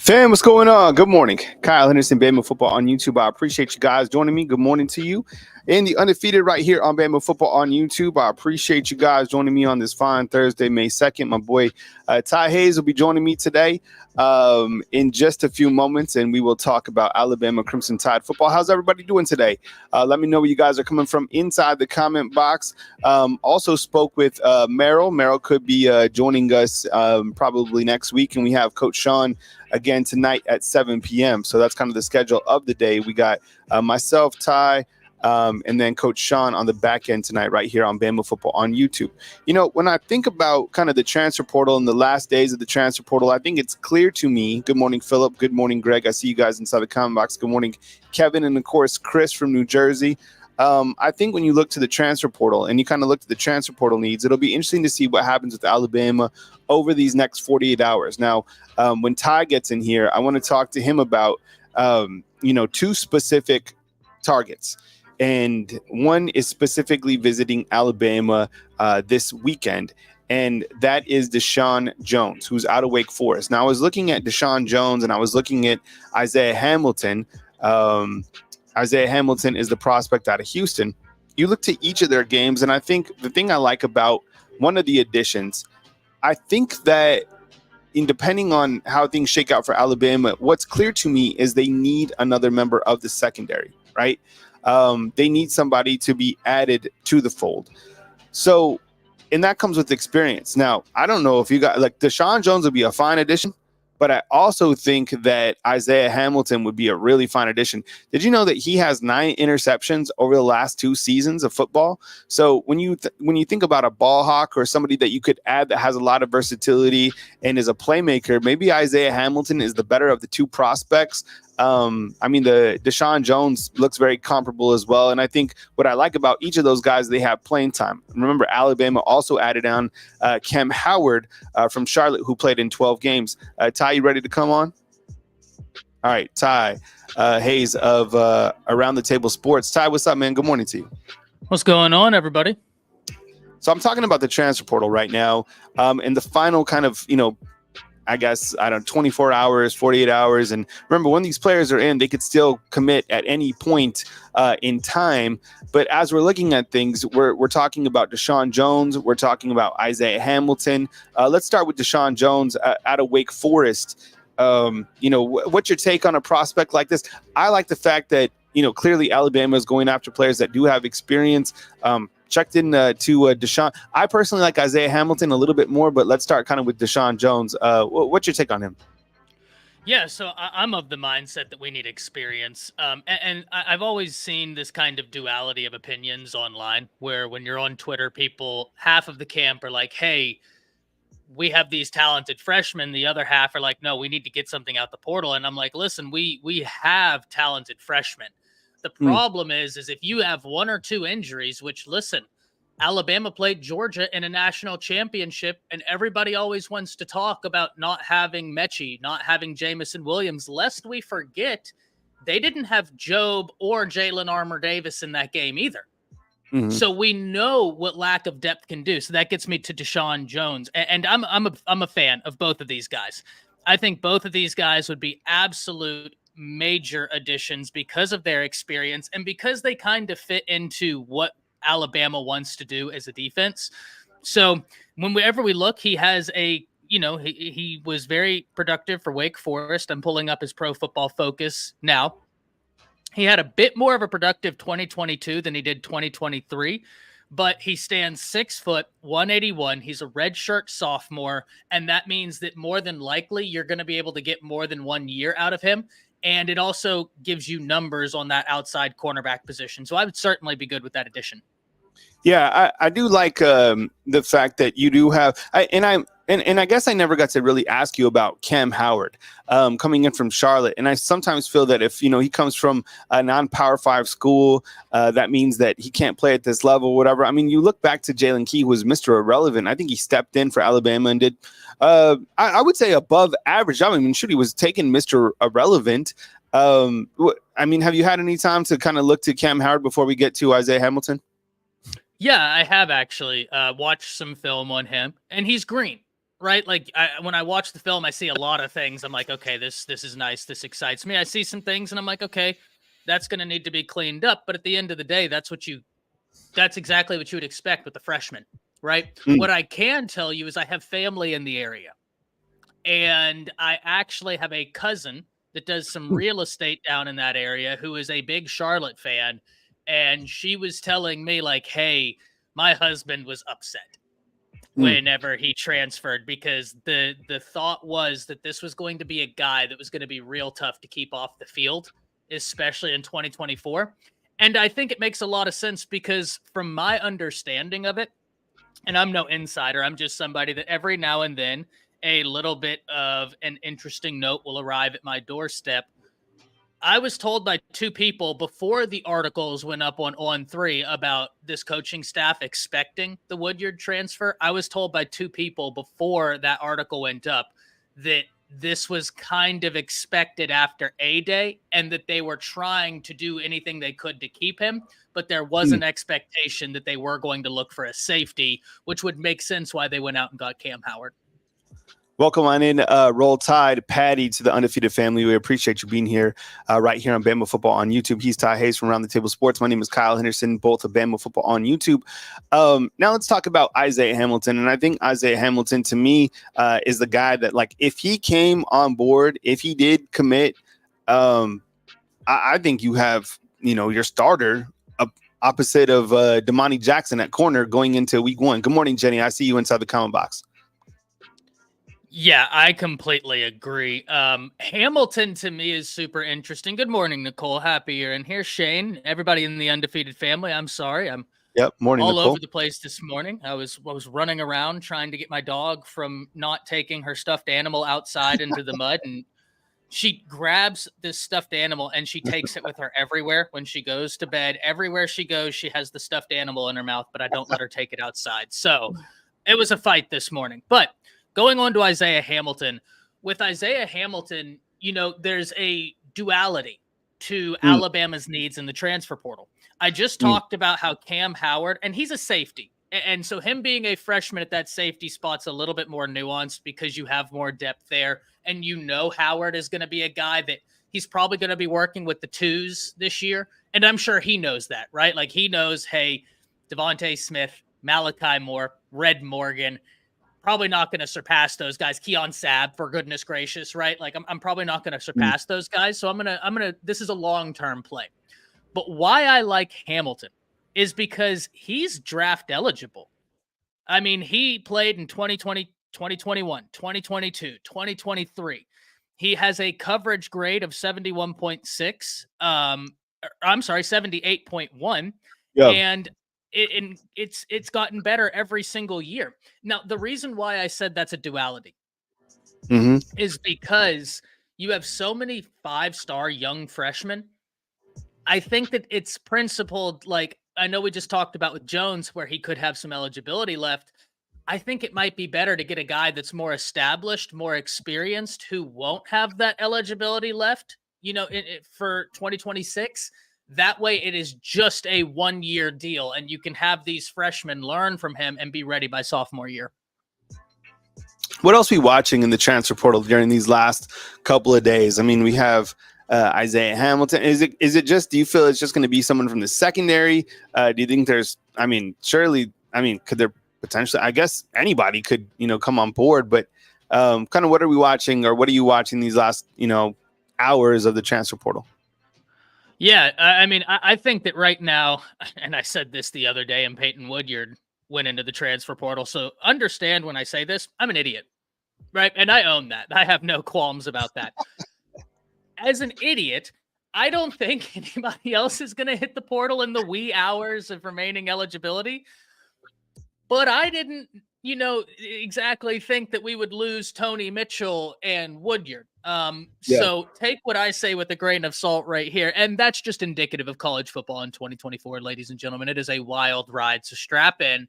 Fam, what's going on? Good morning. Kyle Henderson, Bama Football on YouTube. I appreciate you guys joining me. Good morning to you. And the Undefeated right here on Bama Football on YouTube. I appreciate you guys joining me on this fine Thursday, May 2nd. My boy Ty Hayes will be joining me today in just a few moments, and we will talk about Alabama Crimson Tide football. How's everybody doing today? Let me know where you guys are coming from inside the comment box. Also spoke with Merrill. Merrill could be joining us probably next week, and we have Coach Sean again tonight at 7 p.m. So that's kind of the schedule of the day. We got myself, Ty, and then Coach Sean on the back end tonight right here on Bama Football on YouTube. You know, when I think about kind of the transfer portal and the last days of the transfer portal, I think it's clear to me. Good morning, Philip. Good morning, Greg. I see you guys inside the comment box. Good morning, Kevin. And, of course, Chris from New Jersey. I think when you look to the transfer portal and you kind of look at the transfer portal needs, it'll be interesting to see what happens with Alabama over these next 48 hours. Now, when Ty gets in here, I want to talk to him about, two specific targets. And one is specifically visiting Alabama this weekend, and that is Deshaun Jones, who's out of Wake Forest. Now, I was looking at Deshaun Jones, and I was looking at Isaiah Hamilton. Isaiah Hamilton is the prospect out of Houston. You look to each of their games, and I think the thing I like about one of the additions, I think that depending on how things shake out for Alabama, what's clear to me is they need another member of the secondary, right? They need somebody to be added to the fold. So, and that comes with experience. Now, I don't know if you got like Deshaun Jones would be a fine addition, but I also think that Isaiah Hamilton would be a really fine addition. Did you know that he has 9 interceptions over the last 2 seasons of football? So when you think about a ball hawk or somebody that you could add that has a lot of versatility and is a playmaker, maybe Isaiah Hamilton is the better of the 2 prospects. The Deshaun Jones looks very comparable as well. And I think what I like about each of those guys, they have playing time. Remember, Alabama also added on Cam Howard from Charlotte, who played in 12 games. Ty, you ready to come on? All right, Ty Hayes of Around the Table Sports. Ty, what's up, man? Good morning to you. What's going on, everybody? So I'm talking about the transfer portal right now, and the final kind of, 24 hours, 48 hours. And remember, when these players are in, they could still commit at any point in time. But as we're looking at things, we're talking about Deshaun Jones. We're talking about Isaiah Hamilton. Let's start with Deshaun Jones out of Wake Forest. What's your take on a prospect like this? I like the fact that, clearly Alabama is going after players that do have experience. Checked in to Deshaun. I personally like Isaiah Hamilton a little bit more, but let's start kind of with Deshaun Jones. What's your take on him? Yeah, so I'm of the mindset that we need experience. And I've always seen this kind of duality of opinions online where when you're on Twitter, half of the camp are like, hey, we have these talented freshmen. The other half are like, no, we need to get something out the portal. And I'm like, listen, we have talented freshmen. The problem is if you have 1 or 2 injuries, which, listen, Alabama played Georgia in a national championship, and everybody always wants to talk about not having Mechie, not having Jamison Williams, lest we forget they didn't have Job or Jalen Armour-Davis in that game either. Mm-hmm. So we know what lack of depth can do. So that gets me to Deshaun Jones, and I'm a fan of both of these guys. I think both of these guys would be absolute major additions because of their experience and because they kind of fit into what Alabama wants to do as a defense. So whenever we look, he has he was very productive for Wake Forest. I'm pulling up his Pro Football Focus now. He had a bit more of a productive 2022 than he did 2023, but he stands 6 foot, 181. He's a redshirt sophomore, and that means that more than likely you're going to be able to get more than 1 year out of him. And it also gives you numbers on that outside cornerback position. So I would certainly be good with that addition. Yeah, I do like the fact that you do have, and I guess I never got to really ask you about Cam Howard coming in from Charlotte. And I sometimes feel that if, he comes from a non-Power 5 school, that means that he can't play at this level, whatever. I mean, you look back to Jalen Key, who was Mr. Irrelevant. I think he stepped in for Alabama and did, I would say, above average. I mean, he was taking Mr. Irrelevant. Have you had any time to kind of look to Cam Howard before we get to Isaiah Hamilton? Yeah, I have actually watched some film on him, and he's green. right? Like when I watch the film, I see a lot of things. I'm like, okay, this is nice. This excites me. I see some things and I'm like, okay, that's going to need to be cleaned up. But at the end of the day, that's exactly what you would expect with the freshman, right? Mm. What I can tell you is I have family in the area, and I actually have a cousin that does some real estate down in that area who is a big Charlotte fan. And she was telling me, like, hey, my husband was upset Mm. whenever he transferred because the thought was that this was going to be a guy that was going to be real tough to keep off the field, especially in 2024. And I think it makes a lot of sense because from my understanding of it, and I'm no insider, I'm just somebody that every now and then a little bit of an interesting note will arrive at my doorstep. I was told by two people before the articles went up on On3 about this coaching staff expecting the Woodyard transfer. I was told by two people before that article went up that this was kind of expected after A-Day and that they were trying to do anything they could to keep him, but there was Mm. an expectation that they were going to look for a safety, which would make sense why they went out and got Cam Howard. Welcome on in, Roll Tide, Patty, to the Undefeated family. We appreciate you being here right here on Bama Football on YouTube. He's Ty Hayes from Around the Table Sports. My name is Kyle Henderson, both of Bama Football on YouTube. Now let's talk about Isaiah Hamilton. And I think Isaiah Hamilton, to me, is the guy that, like, if he came on board, if he did commit, I think you have, your starter opposite of Damani Jackson at corner going into week 1. Good morning, Jenny. I see you inside the comment box. Yeah, I completely agree. Hamilton to me is super interesting. Good morning, Nicole. Happy you're in here. Shane, everybody in the Undefeated family. I'm sorry. I'm Morning, all Nicole. over the place this morning. I was running around trying to get my dog from not taking her stuffed animal outside into the mud, and she grabs this stuffed animal and she takes it with her everywhere. When she goes to bed, everywhere she goes, she has the stuffed animal in her mouth, but I don't let her take it outside. So it was a fight this morning. But going on to Isaiah Hamilton, with Isaiah Hamilton, there's a duality to Alabama's needs in the transfer portal. I just talked about how Cam Howard, and he's a safety. And so him being a freshman at that safety spot's a little bit more nuanced because you have more depth there. And Howard is going to be a guy that he's probably going to be working with the twos this year. And I'm sure he knows that, right? Like he knows, hey, Devontae Smith, Malachi Moore, Red Morgan, probably not going to surpass those guys. Keon Sabb, for goodness gracious, right? Like I'm probably not going to surpass those guys. So I'm going to, this is a long-term play. But why I like Hamilton is because he's draft eligible. I mean, he played in 2020, 2021, 2022, 2023. He has a coverage grade of 71.6. I'm sorry, 78.1. Yeah. And it's gotten better every single year. Now, the reason why I said that's a duality is because you have so many 5-star young freshmen. I think that it's principled, like I know we just talked about with Jones where he could have some eligibility left. I think it might be better to get a guy that's more established, more experienced, who won't have that eligibility left, for 2026. That way it is just a 1-year deal and you can have these freshmen learn from him and be ready by sophomore year. What else are we watching in the transfer portal during these last couple of days? I mean, we have Isaiah Hamilton. Is it just, do you feel it's just going to be someone from the secondary? Do you think there's, could there potentially, I guess anybody could, come on board, but kind of what are we watching, or what are you watching these last, hours of the transfer portal? Yeah, I think that right now, and I said this the other day, and Peyton Woodyard went into the transfer portal. So understand when I say this, I'm an idiot, right? And I own that. I have no qualms about that. As an idiot, I don't think anybody else is going to hit the portal in the wee hours of remaining eligibility. But I didn't, exactly think that we would lose Tony Mitchell and Woodyard. So take what I say with a grain of salt right here. And that's just indicative of college football in 2024, ladies and gentlemen. It is a wild ride. So strap in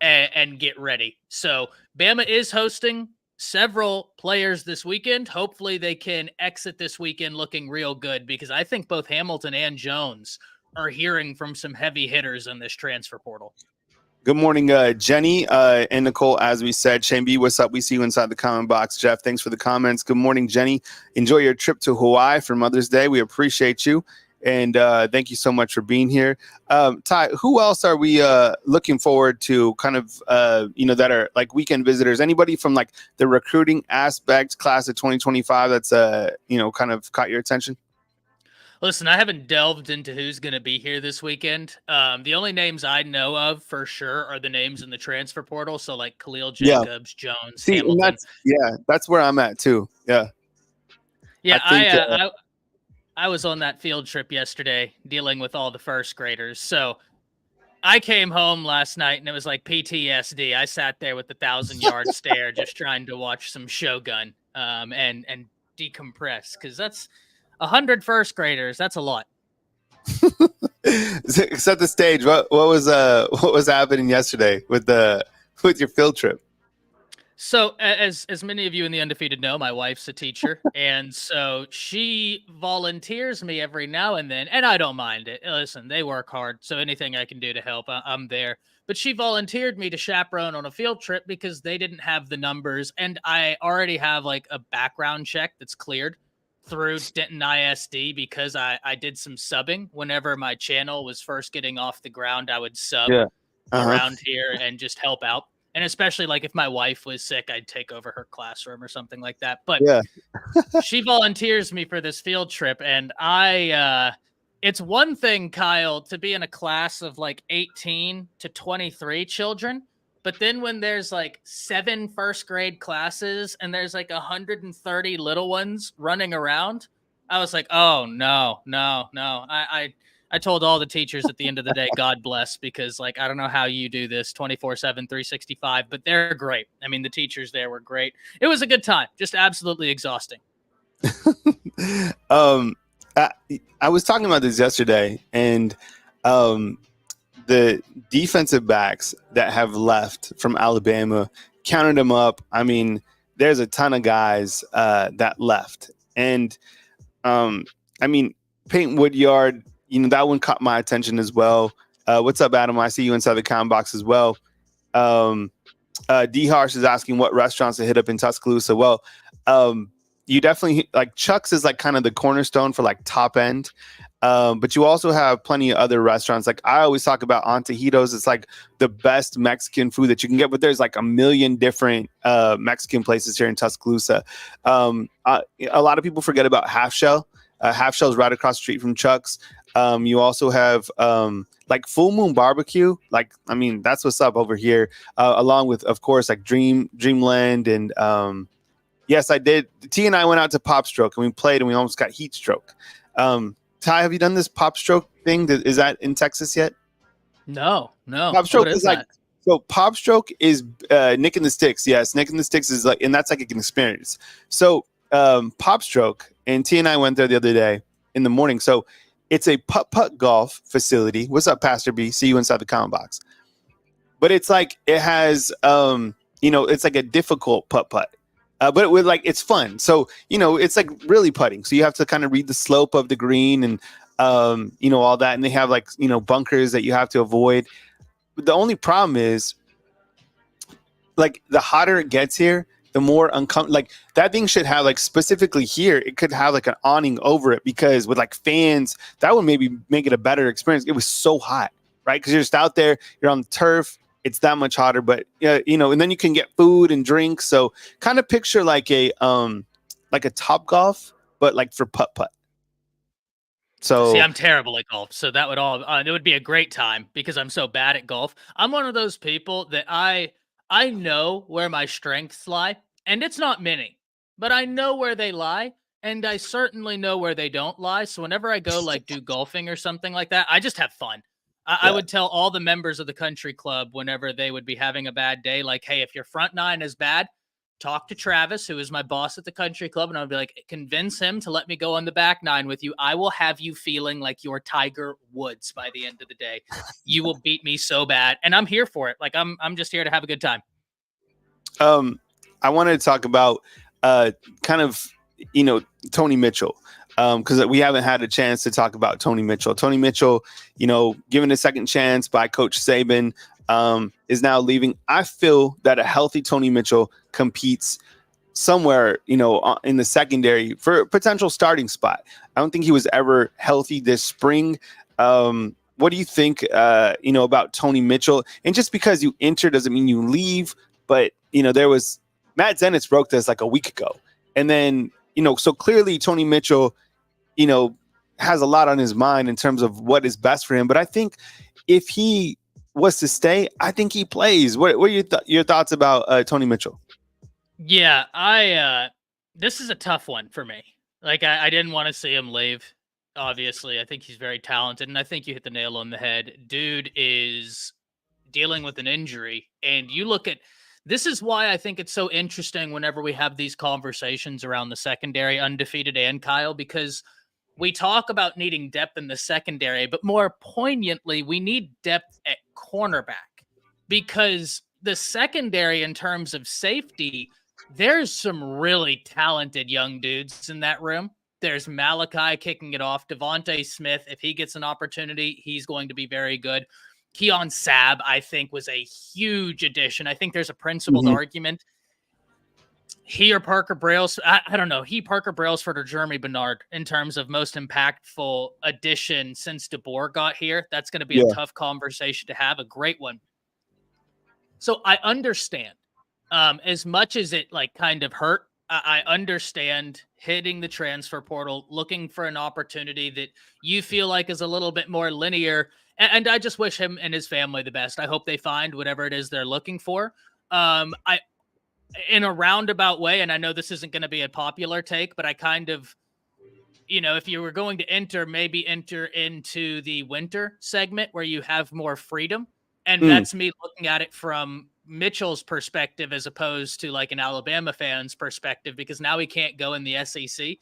and get ready. So Bama is hosting several players this weekend. Hopefully they can exit this weekend looking real good, because I think both Hamilton and Jones are hearing from some heavy hitters in this transfer portal. Good morning, Jenny and Nicole. As we said, Shane B, what's up? We see you inside the comment box. Jeff, thanks for the comments. Good morning, Jenny. Enjoy your trip to Hawaii for Mother's Day. We appreciate you. And thank you so much for being here. Ty, who else are we looking forward to kind of, that are like weekend visitors? Anybody from like the recruiting aspect, class of 2025 that's, kind of caught your attention? Listen, I haven't delved into who's going to be here this weekend. The only names I know of for sure are the names in the transfer portal. So like Khalil Jacobs, Jones, See, Hamilton. That's where I'm at too. Yeah. Yeah, I was on that field trip yesterday dealing with all the first graders. So I came home last night and it was like PTSD. I sat there with the 1,000-yard stare, just trying to watch some Shogun and decompress, because that's 100 first graders. That's a lot. Set the stage. What was happening yesterday with your field trip? So as many of you in the Undefeated know, my wife's a teacher, and so she volunteers me every now and then, and I don't mind it. Listen, they work hard, so anything I can do to help, I'm there. But she volunteered me to chaperone on a field trip because they didn't have the numbers, and I already have like a background check that's cleared through Denton ISD because I did some subbing. Whenever my channel was first getting off the ground, I would sub around here and just help out. And especially like if my wife was sick, I'd take over her classroom or something like that. But she volunteers me for this field trip. And it's one thing, Kyle, to be in a class of like 18 to 23 children. But then when there's like 7 first grade classes and there's like 130 little ones running around, I was like, oh, no. I told all the teachers at the end of the day, God bless, because like, I don't know how you do this 24/7, 365, but they're great. I mean, the teachers there were great. It was a good time, just absolutely exhausting. I was talking about this yesterday, and the defensive backs that have left from Alabama, counted them up. I mean, there's a ton of guys that left. And Peyton Woodyard, that one caught my attention as well. What's up, Adam? I see you inside the comment box as well. D Harsh is asking what restaurants to hit up in Tuscaloosa. Well, you definitely like Chuck's is like kind of the cornerstone for like top end. But you also have plenty of other restaurants. Like I always talk about Antojitos. It's like the best Mexican food that you can get, but there's like a million different Mexican places here in Tuscaloosa. A lot of people forget about Half Shell. Half Shell is right across the street from Chuck's. You also have like Full Moon Barbecue. Like, I mean, that's what's up over here. Along with, of course, like Dreamland. And yes, I did. T and I went out to Pop Stroke and we played and we almost got heat stroke. Ty, have you done this Pop Stroke thing? Is that in Texas yet? No. Pop Stroke is like, so Pop Stroke is Nick and the Sticks. Yes, Nick and the Sticks is like, and that's like an experience. So Pop Stroke, and T and I went there the other day in the morning. So it's a putt golf facility. What's up, Pastor B? See you inside the comment box. But it's like, it has, it's like a difficult putt. But with like, it's fun. So, it's like really putting. So you have to kind of read the slope of the green and, all that. And they have like, bunkers that you have to avoid. But the only problem is like the hotter it gets here, the more uncomfortable, like that thing should have like specifically here, it could have like an awning over it because with like fans, that would maybe make it a better experience. It was so hot, right? Because you're just out there, you're on the turf. It's that much hotter, but and then you can get food and drinks. So kind of picture like a Top Golf, but like for putt. So see, I'm terrible at golf, so that would it would be a great time because I'm so bad at golf. I'm one of those people that I know where my strengths lie, and it's not many, but I know where they lie, and I certainly know where they don't lie. So whenever I go like do golfing or something like that, I just have fun. I would tell all the members of the country club whenever they would be having a bad day, like, hey, if your front nine is bad, talk to Travis, who is my boss at the country club. And I'd be like, convince him to let me go on the back nine with you. I will have you feeling like you're Tiger Woods by the end of the day. You will beat me so bad. And I'm here for it. Like I'm just here to have a good time. I wanted to talk about kind of, Tony Mitchell. Because we haven't had a chance to talk about Tony Mitchell. Tony Mitchell, given a second chance by Coach Saban. is now leaving. I feel that a healthy Tony Mitchell competes somewhere, in the secondary for a potential starting spot. I don't think he was ever healthy this spring. What do you think, about Tony Mitchell? And just because you enter doesn't mean you leave. But, there was Matt Zenitz broke this like a week ago. And then, so clearly Tony Mitchell, has a lot on his mind in terms of what is best for him. But I think if he was to stay, I think he plays. What are your thoughts about Tony Mitchell? Yeah, this is a tough one for me. Like, I didn't want to see him leave. Obviously, I think he's very talented, and I think you hit the nail on the head. Dude is dealing with an injury, and you look at this is why I think it's so interesting whenever we have these conversations around the secondary, undefeated and Kyle, because we talk about needing depth in the secondary, but more poignantly, we need depth at cornerback because the secondary, in terms of safety, there's some really talented young dudes in that room. There's Malachi kicking it off. Devontae Smith, if he gets an opportunity, he's going to be very good. Keon Sabb, I think, was a huge addition. I think there's a principled argument. He or Parker Brailsford, I don't know. Parker Brailsford or Jeremy Bernard in terms of most impactful addition since DeBoer got here. That's going to be a tough conversation to have, a great one. So I understand, as much as it kind of hurt, I understand hitting the transfer portal, looking for an opportunity that you feel like is a little bit more linear. And I just wish him and his family the best. I hope they find whatever it is they're looking for. In a roundabout way, and I know this isn't going to be a popular take, but I kind of, if you were going to maybe enter into the winter segment where you have more freedom. And that's me looking at it from Mitchell's perspective as opposed to like an Alabama fan's perspective, because now he can't go in the SEC.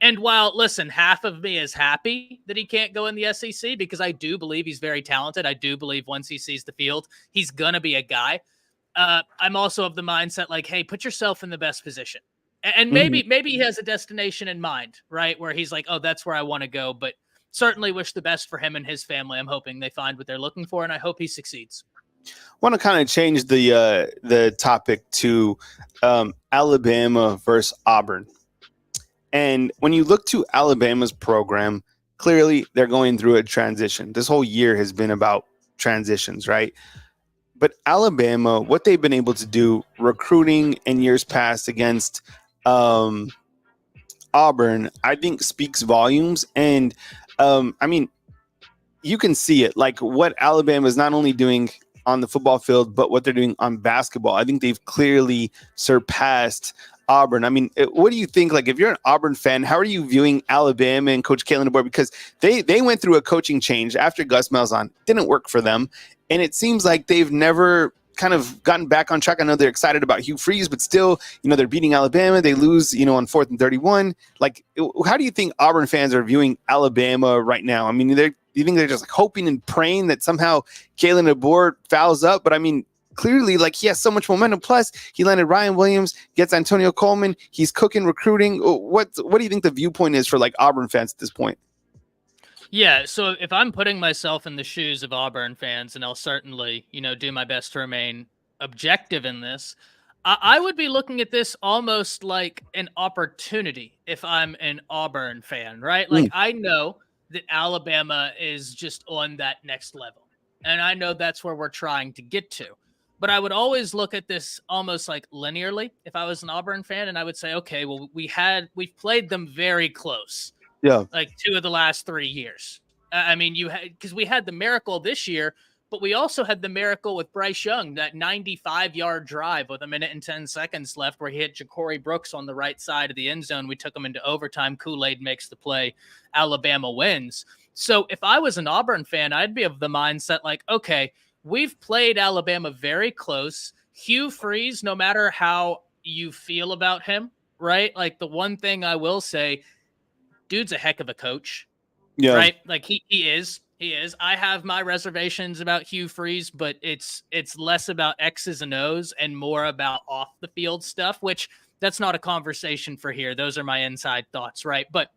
And while, listen, half of me is happy that he can't go in the SEC because I do believe he's very talented. I do believe once he sees the field, he's going to be a guy. I'm also of the mindset like, hey, put yourself in the best position. And maybe he has a destination in mind, right? Where he's like, oh, that's where I want to go. But certainly wish the best for him and his family. I'm hoping they find what they're looking for, and I hope he succeeds. I want to kind of change the topic to Alabama versus Auburn. And when you look to Alabama's program, clearly they're going through a transition. This whole year has been about transitions, right? But Alabama, what they've been able to do recruiting in years past against Auburn, I think speaks volumes. And you can see it, like what Alabama is not only doing on the football field, but what they're doing on basketball. I think they've clearly surpassed Auburn. I mean, what do you think? Like, if you're an Auburn fan, how are you viewing Alabama and Coach Kalen DeBoer? Because they went through a coaching change after Gus Malzahn. Didn't work for them. And it seems like they've never kind of gotten back on track. I know they're excited about Hugh Freeze, but still, they're beating Alabama. They lose, on 4th and 31. Like, how do you think Auburn fans are viewing Alabama right now? I mean, do you think they're just like hoping and praying that somehow Kalen DeBoer fouls up? But I mean, clearly, like, he has so much momentum. Plus, he landed Ryan Williams, gets Antonio Coleman. He's cooking recruiting. What do you think the viewpoint is for like Auburn fans at this point? Yeah, so if I'm putting myself in the shoes of Auburn fans, and I'll certainly, do my best to remain objective in this, I would be looking at this almost like an opportunity if I'm an Auburn fan, right? Like, I know that Alabama is just on that next level, and I know that's where we're trying to get to. But I would always look at this almost like linearly if I was an Auburn fan, and I would say, okay, well, we've played them very close. Yeah, like 2 of the last 3 years. I mean, because we had the miracle this year, but we also had the miracle with Bryce Young, that 95-yard drive with 1 minute and 10 seconds left where he hit Ja'Cory Brooks on the right side of the end zone. We took him into overtime. Kool-Aid makes the play. Alabama wins. So if I was an Auburn fan, I'd be of the mindset like, okay, we've played Alabama very close. Hugh Freeze, no matter how you feel about him, right? Like, the one thing I will say, dude's a heck of a coach, right? Like he is. I have my reservations about Hugh Freeze, but it's less about X's and O's and more about off the field stuff, which that's not a conversation for here. Those are my inside thoughts, right? But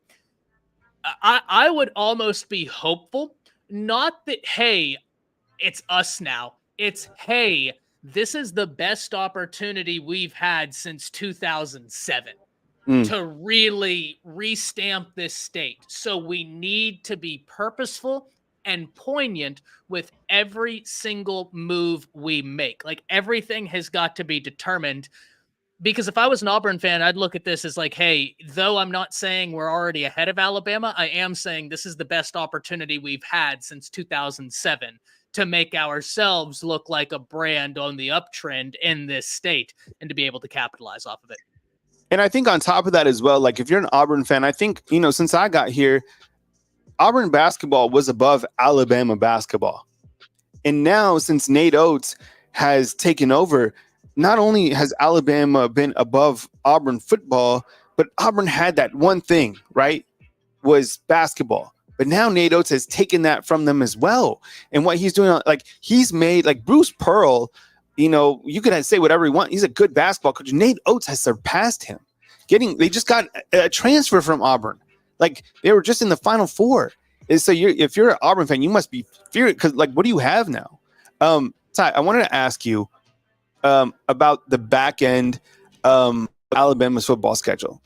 I would almost be hopeful, not that, hey, it's us now. It's, hey, this is the best opportunity we've had since 2007 to really restamp this state. So we need to be purposeful and poignant with every single move we make. Like, everything has got to be determined. Because if I was an Auburn fan, I'd look at this as like, hey, though I'm not saying we're already ahead of Alabama, I am saying this is the best opportunity we've had since 2007 to make ourselves look like a brand on the uptrend in this state and to be able to capitalize off of it. And I think on top of that as well, like if you're an Auburn fan, I think, since I got here, Auburn basketball was above Alabama basketball. And now since Nate Oates has taken over, not only has Alabama been above Auburn football, but Auburn had that one thing, right? Was basketball. But now Nate Oates has taken that from them as well. And what he's doing, like he's made like Bruce Pearl, you could say whatever you want. He's a good basketball coach. Nate Oates has surpassed him. They just got a transfer from Auburn. Like they were just in the Final Four. And so if you're an Auburn fan, you must be furious because like, what do you have now? Ty, I wanted to ask you about the back end Alabama's football schedule,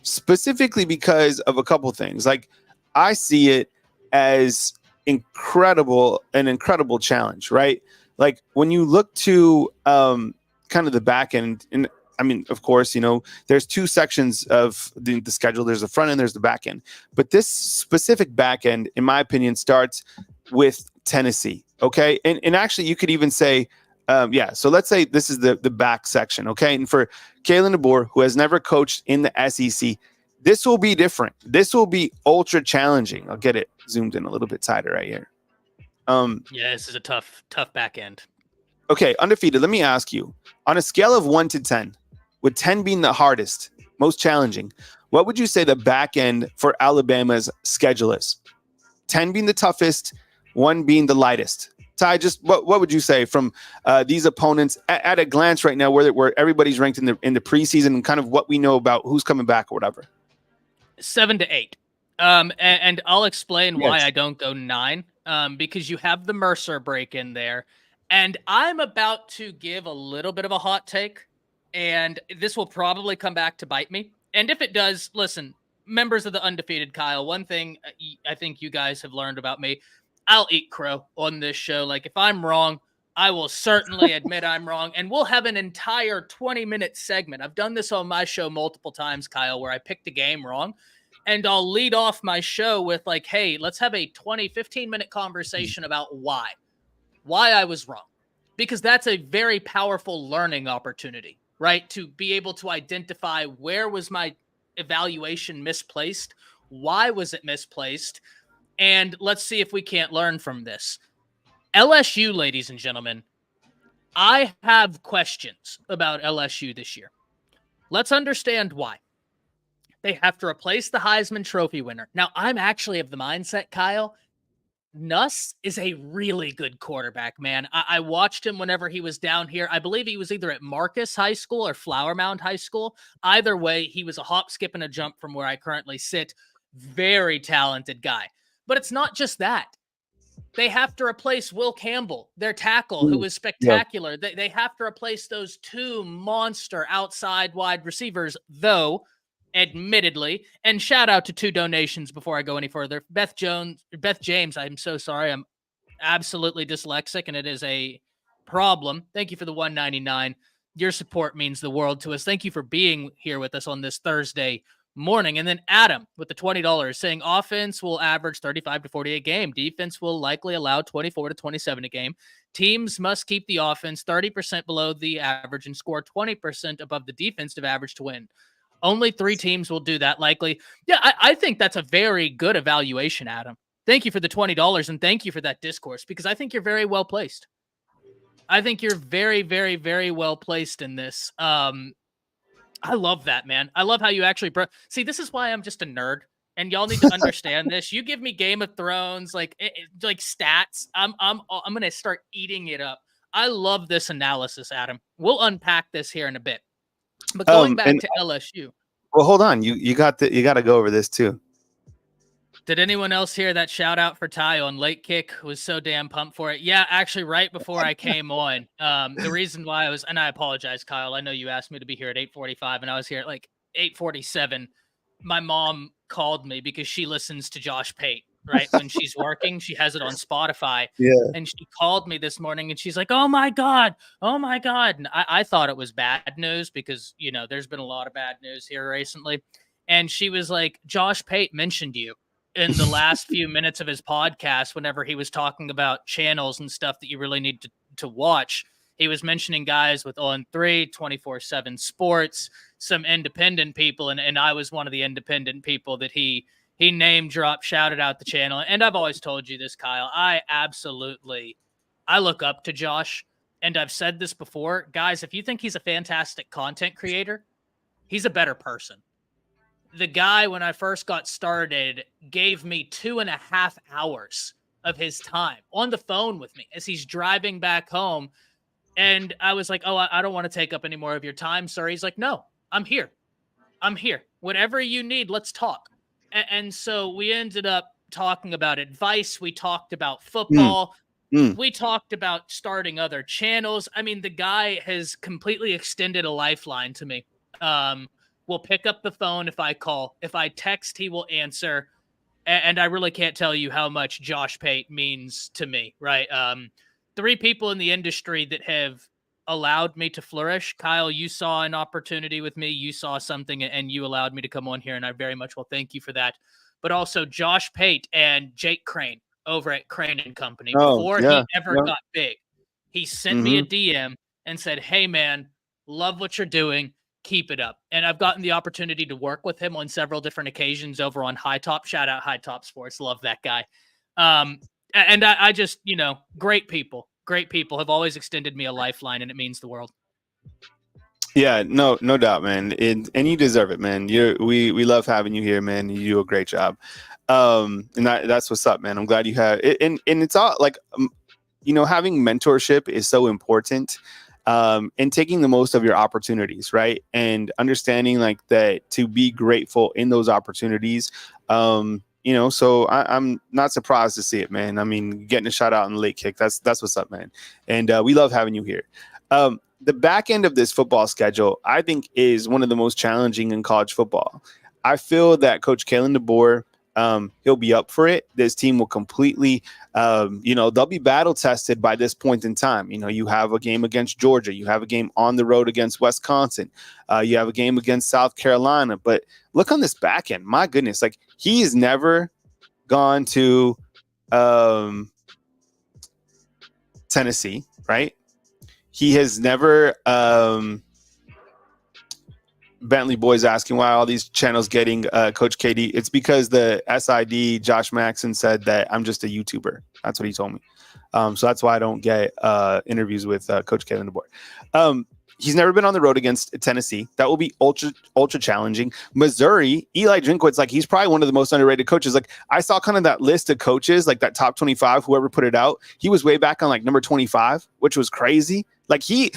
specifically because of a couple things. Like I see it as an incredible challenge, right? Like when you look to kind of the back end, and I mean, of course, there's two sections of the schedule. There's the front end, there's the back end. But this specific back end, in my opinion, starts with Tennessee. Okay. And actually, you could even say, so let's say this is the back section. Okay. And for Kalen DeBoer, who has never coached in the SEC, this will be different. This will be ultra challenging. I'll get it zoomed in a little bit tighter right here. This is a tough back end. Okay. Undefeated. Let me ask you, on a scale of 1 to 10, with 10 being the hardest, most challenging, what would you say the back end for Alabama's schedule is? 10 being the toughest, 1 being the lightest. Ty, just what would you say from these opponents at a glance right now, where everybody's ranked in the preseason and kind of what we know about who's coming back or whatever? 7 to 8. And I'll explain why I don't go 9. Because you have the Mercer break in there, and I'm about to give a little bit of a hot take, and this will probably come back to bite me. And if it does, listen, members of the Undefeated Kyle, one thing I think you guys have learned about me, I'll eat crow on this show. Like if I'm wrong, I will certainly admit I'm wrong, and we'll have an entire 20-minute segment. I've done this on my show multiple times, Kyle, where I picked a game wrong, and I'll lead off my show with like, hey, let's have a 15-minute conversation about why I was wrong, because that's a very powerful learning opportunity, right? To be able to identify where was my evaluation misplaced, why was it misplaced, and let's see if we can't learn from this. LSU, ladies and gentlemen, I have questions about LSU this year. Let's understand why. They have to replace the Heisman Trophy winner. Now, I'm actually of the mindset, Kyle, Nuss is a really good quarterback, man. I watched him whenever he was down here. I believe he was either at Marcus High School or Flower Mound High School. Either way, he was a hop, skip, and a jump from where I currently sit. Very talented guy. But it's not just that. They have to replace Will Campbell, their tackle, who was spectacular. Yeah. They have to replace those two monster outside wide receivers, though, admittedly. And shout out to 2 donations before I go any further. Beth James, I'm so sorry. I'm absolutely dyslexic, and it is a problem. Thank you for the $1.99. Your support means the world to us. Thank you for being here with us on this Thursday morning. And then Adam with the $20 saying offense will average 35 to 40 a game. Defense will likely allow 24 to 27 a game. Teams must keep the offense 30% below the average and score 20% above the defensive average to win. Only 3 teams will do that likely. Yeah, I think that's a very good evaluation, Adam. Thank you for the $20 and thank you for that discourse, because I think you're very well placed. I think you're very, very, very well placed in this. I love that, man. I love how you actually see, this is why I'm just a nerd, and y'all need to understand this. You give me Game of Thrones, like stats, I'm going to start eating it up. I love this analysis, Adam. We'll unpack this here in a bit. But going back to LSU. Well, hold on. You got to go over this too. Did anyone else hear that shout out for Ty on late kick? Was so damn pumped for it. Yeah, actually, right before I came on, the reason why I was, and I apologize, Kyle. I know you asked me to be here at 8:45, and I was here at like 8:47. My mom called me because she listens to Josh Pate, right? When she's working, she has it on Spotify. Yeah. And she called me this morning and she's like, "Oh my God. Oh my God." And I thought it was bad news because, there's been a lot of bad news here recently. And she was like, "Josh Pate mentioned you in the last few minutes of his podcast whenever he was talking about channels and stuff that you really need to watch. He was mentioning guys with On3, 24/7 Sports, some independent people, and I was one of the independent people that he name dropped, shouted out the channel. And I've always told you this, Kyle. I look up to Josh, and I've said this before. Guys, if you think he's a fantastic content creator, he's a better person. The guy, when I first got started, gave me 2.5 hours of his time on the phone with me as he's driving back home. And I was like, "Oh, I don't want to take up any more of your time, sir." He's like, "No, I'm here. I'm here. Whatever you need, let's talk." And so we ended up talking about advice. We talked about football. We talked about starting other channels. I mean, the guy has completely extended a lifeline to me. Will pick up the phone if I call. If I text, he will answer. And I really can't tell you how much Josh Pate means to me, right? 3 people in the industry that have allowed me to flourish. Kyle, you saw an opportunity with me. You saw something and you allowed me to come on here, and I very much will thank you for that. But also Josh Pate and Jake Crane over at Crane and Company. Before he ever got big, he sent me a DM and said, "Hey, man, love what you're doing. Keep it up." And I've gotten the opportunity to work with him on several different occasions over on High Top. Shout out High Top Sports. Love that guy. And I just, great people have always extended me a lifeline, and it means the world. Yeah, no doubt, man. And you deserve it, man. We love having you here, man. You do a great job. And that's what's up, man. I'm glad you have it. And it's all like, having mentorship is so important. And taking the most of your opportunities, right? And understanding like that to be grateful in those opportunities. So I'm not surprised to see it, man. I mean, getting a shout out in the late kick, that's what's up, man. And we love having you here. The back end of this football schedule, I think, is one of the most challenging in college football. I feel that Coach Kalen DeBoer, he'll be up for it. This team will completely, they'll be battle tested by this point in time. You have a game against Georgia. You have a game on the road against Wisconsin. You have a game against South Carolina. But look on this back end. My goodness, like he has never gone to Tennessee, right? He has never Bentley boys asking why all these channels getting Coach KD. It's because the SID Josh Maxson said that I'm just a YouTuber. That's what he told me. So that's why I don't get interviews with Coach Kevin DeBoer. He's never been on the road against Tennessee. That will be ultra challenging. Missouri, Eli Drinkwitz, like he's probably one of the most underrated coaches. Like I saw kind of that list of coaches, like that top 25, whoever put it out. He was way back on like number 25, which was crazy. Like he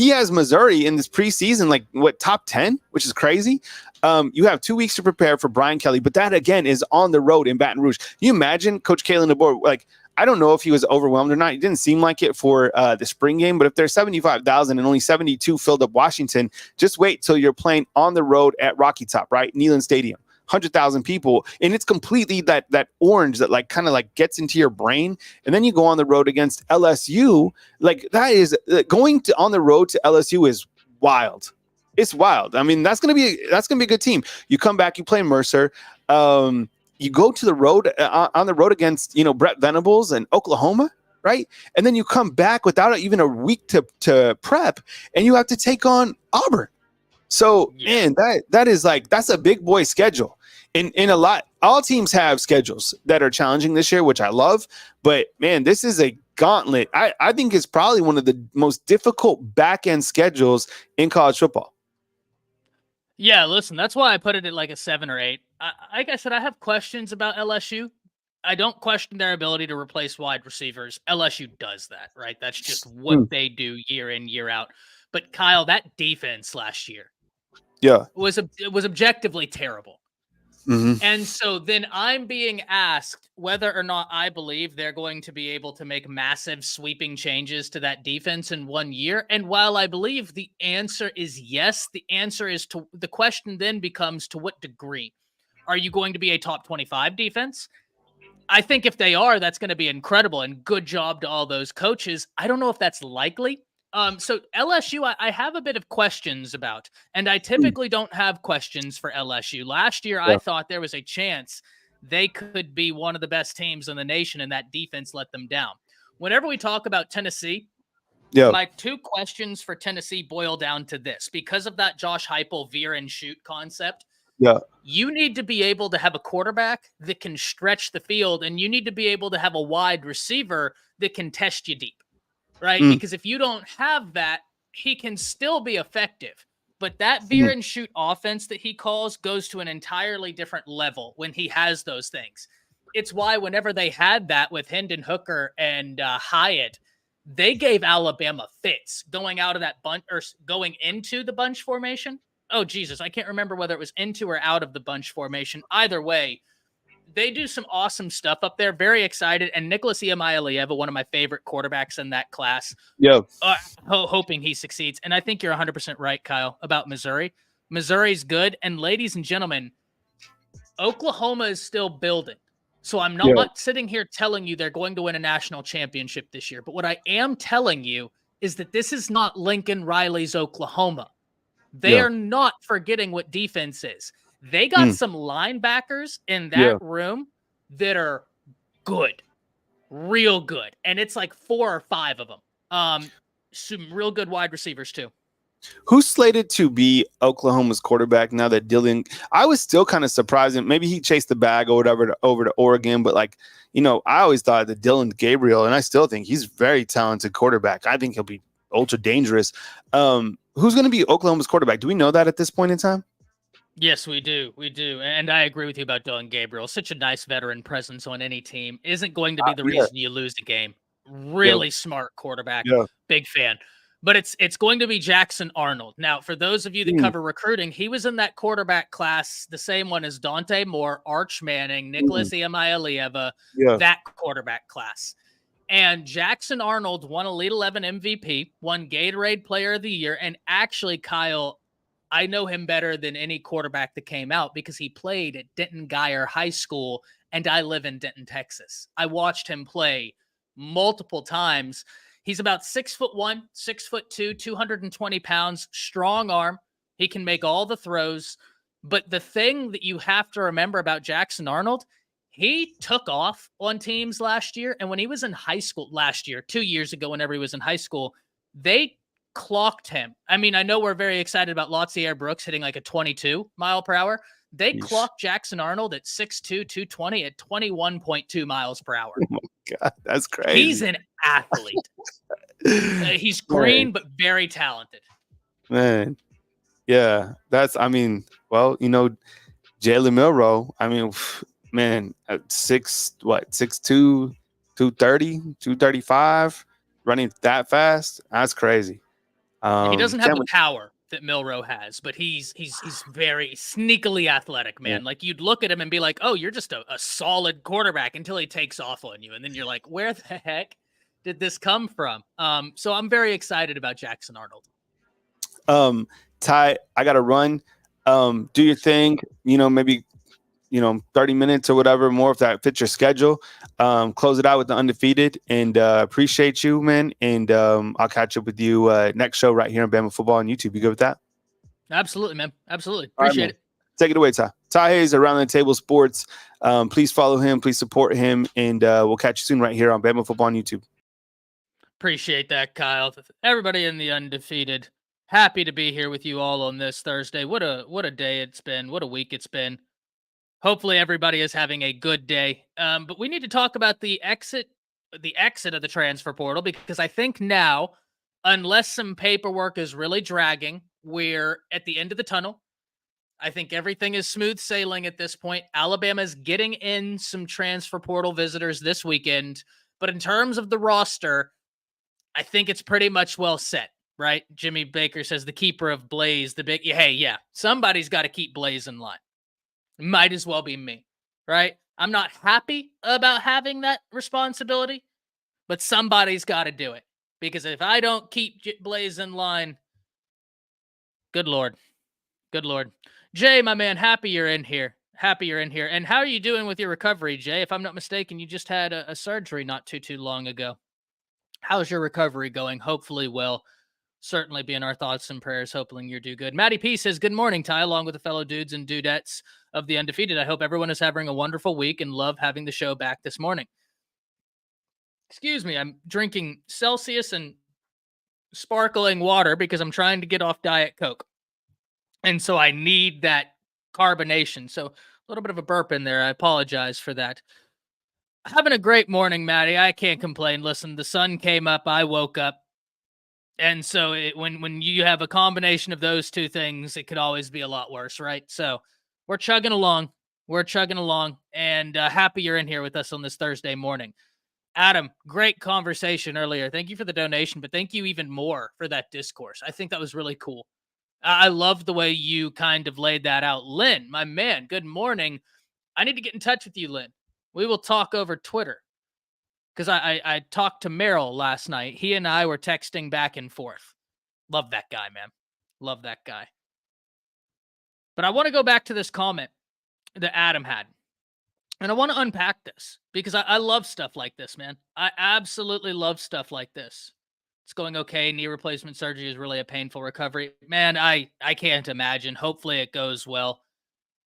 has Missouri in this preseason, like top 10, which is crazy. You have 2 weeks to prepare for Brian Kelly, but that again is on the road in Baton Rouge. Can you imagine Coach Kalen DeBoer? Like, I don't know if he was overwhelmed or not. It didn't seem like it for the spring game, but if there's 75,000 and only 72 filled up Washington, just wait till you're playing on the road at Rocky Top, right? Neyland Stadium, 100,000 people. And it's completely that orange that like kind of like gets into your brain. And then you go on the road against LSU. Like that is on the road to LSU is wild. It's wild. I mean, that's going to be a good team. You come back, you play Mercer. You go to the road on the road against, Brett Venables and Oklahoma, right? And then you come back without even a week to prep, and you have to take on Auburn. So, man, that is like, that's a big boy schedule. In a lot, all teams have schedules that are challenging this year, which I love. But, man, this is a gauntlet. I think it's probably one of the most difficult back-end schedules in college football. Yeah, listen, that's why I put it at like a 7 or 8. Like I said, I have questions about LSU. I don't question their ability to replace wide receivers. LSU does that, right? That's just what they do year in, year out. But Kyle, that defense last year was objectively terrible. Mhm. And so then I'm being asked whether or not I believe they're going to be able to make massive sweeping changes to that defense in 1 year. And while I believe the answer is yes, the question then becomes, to what degree? Are you going to be a top 25 defense? I think if they are, that's going to be incredible, and good job to all those coaches. I don't know if that's likely. So LSU, I have a bit of questions about, and I Mm. typically don't have questions for LSU. Last year, I Yeah. thought there was a chance they could be one of the best teams in the nation, and that defense let them down. Whenever we talk about Tennessee, Yeah. my two questions for Tennessee boil down to this. Because of that Josh Heupel veer and shoot concept, Yeah. you need to be able to have a quarterback that can stretch the field, and you need to be able to have a wide receiver that can test you deep, right? Mm. Because if you don't have that, he can still be effective. But that veer Mhm. and shoot offense that he calls goes to an entirely different level when he has those things. It's why whenever they had that with Hendon Hooker and Hyatt, they gave Alabama fits going out of that bunch or going into the bunch formation. Oh, Jesus. I can't remember whether it was into or out of the bunch formation. Either way, they do some awesome stuff up there. Very excited. And Nicholas Iamaleava, one of my favorite quarterbacks in that class, Yeah. hoping he succeeds. And I think you're 100% right, Kyle, about Missouri. Missouri's good. And ladies and gentlemen, Oklahoma is still building. So I'm Yeah. not sitting here telling you they're going to win a national championship this year. But what I am telling you is that this is not Lincoln Riley's Oklahoma. They Yeah. are not forgetting what defense is. They got Mm. some linebackers in that Yeah. room that are good, real good. And it's like 4 or 5 of them. Some real good wide receivers too. Who's slated to be Oklahoma's quarterback now that Dylan? I was still kind of surprised. Maybe he chased the bag or whatever over to Oregon, but like, I always thought that Dylan Gabriel, and I still think he's a very talented quarterback. I think he'll be ultra dangerous. Who's going to be Oklahoma's quarterback? Do we know that at this point in time? Yes, we do. We do. And I agree with you about Dylan Gabriel. Such a nice veteran presence on any team. Isn't going to be the Yeah. reason you lose the game. Yeah. Really smart quarterback. Yeah. Big fan. But it's going to be Jackson Arnold. Now, for those of you that Mm. cover recruiting, he was in that quarterback class, the same one as Dante Moore, Arch Manning, Mm. Nicholas Iamaleava, Yeah. that quarterback class. And Jackson Arnold won Elite 11 MVP, won Gatorade Player of the Year, and actually, Kyle, I know him better than any quarterback that came out because he played at Denton Guyer High School, and I live in Denton, Texas. I watched him play multiple times. He's about 6'1", 6'2", 220 pounds, strong arm. He can make all the throws. But the thing that you have to remember about Jackson Arnold, he took off on teams last year. And when he was in high school last year, 2 years ago, whenever he was in high school, they clocked him. I mean, I know we're very excited about Lotzier Brooks hitting like a 22 mile per hour. They Yeesh. clocked Jackson Arnold at 6'2", 220 at 21.2 miles per hour. Oh my God, that's He's crazy. an athlete. He's Man, green, but very talented. man. Yeah, well, Jalen Milrow, man, at 6'2", 230, 235, running that fast. That's crazy. He doesn't have Can't the wait- power that Milrow has, but he's very sneakily athletic, yeah. man. Like you'd look at him and be like, "Oh, you're just a solid quarterback," until he takes off on you, and then you're like, "Where the heck did this come from?" So I'm very excited about Jackson Arnold. Ty, I gotta run. Do your thing, maybe 30 minutes or whatever more if that fits your schedule. Close it out with the undefeated, and appreciate you, man. And I'll catch up with you next show right here on Bama Football on YouTube. You good with that? Absolutely, man. Absolutely. All right, Appreciate man. it. Take it away, Ty. Ty Hayes, Around the Table Sports. Please follow him. Please support him. And we'll catch you soon right here on Bama Football on YouTube. Appreciate that, Kyle. Everybody in the undefeated. Happy to be here with you all on this Thursday. What a day it's been. What a week it's been. Hopefully everybody is having a good day. But we need to talk about the exit of the transfer portal, because I think now, unless some paperwork is really dragging, we're at the end of the tunnel. I think everything is smooth sailing at this point. Alabama's getting in some transfer portal visitors this weekend, but in terms of the roster, I think it's pretty much well set, right? Jimmy Baker says the keeper of Blaze, the big, hey, yeah, somebody's got to keep Blaze in line. might as well be me, right? I'm not happy about having that responsibility, but somebody's got to do it. Because if I don't keep Blaze in line, good Lord. Good Lord. Jay, my man, happy you're in here. Happy you're in here. And how are you doing with your recovery, Jay? If I'm not mistaken, you just had a surgery not too long ago. How's your recovery going? Hopefully well. Certainly be in our thoughts and prayers, hoping you do good. Maddie P says, good morning, Ty, along with the fellow dudes and dudettes of the Undefeated. I hope everyone is having a wonderful week and love having the show back this morning. Excuse me, I'm drinking Celsius and sparkling water because I'm trying to get off Diet Coke. And so I need that carbonation. So a little bit of a burp in there. I apologize for that. Having a great morning, Maddie. I can't complain. Listen, the sun came up. I woke up. And so when you have a combination of those two things, it could always be a lot worse, right? So we're chugging along. And happy you're in here with us on this Thursday morning. Adam, great conversation earlier. Thank you for the donation, but thank you even more for that discourse. I think that was really cool. I love the way you kind of laid that out. Lynn, my man, good morning. I need to get in touch with you, Lynn. We will talk over Twitter. Because I talked to Merrill last night. He and I were texting back and forth. Love that guy, man. Love that guy. But I want to go back to this comment that Adam had. And I want to unpack this because I love stuff like this, man. I absolutely love stuff like this. It's going okay. Knee replacement surgery is really a painful recovery. Man, I can't imagine. Hopefully it goes well.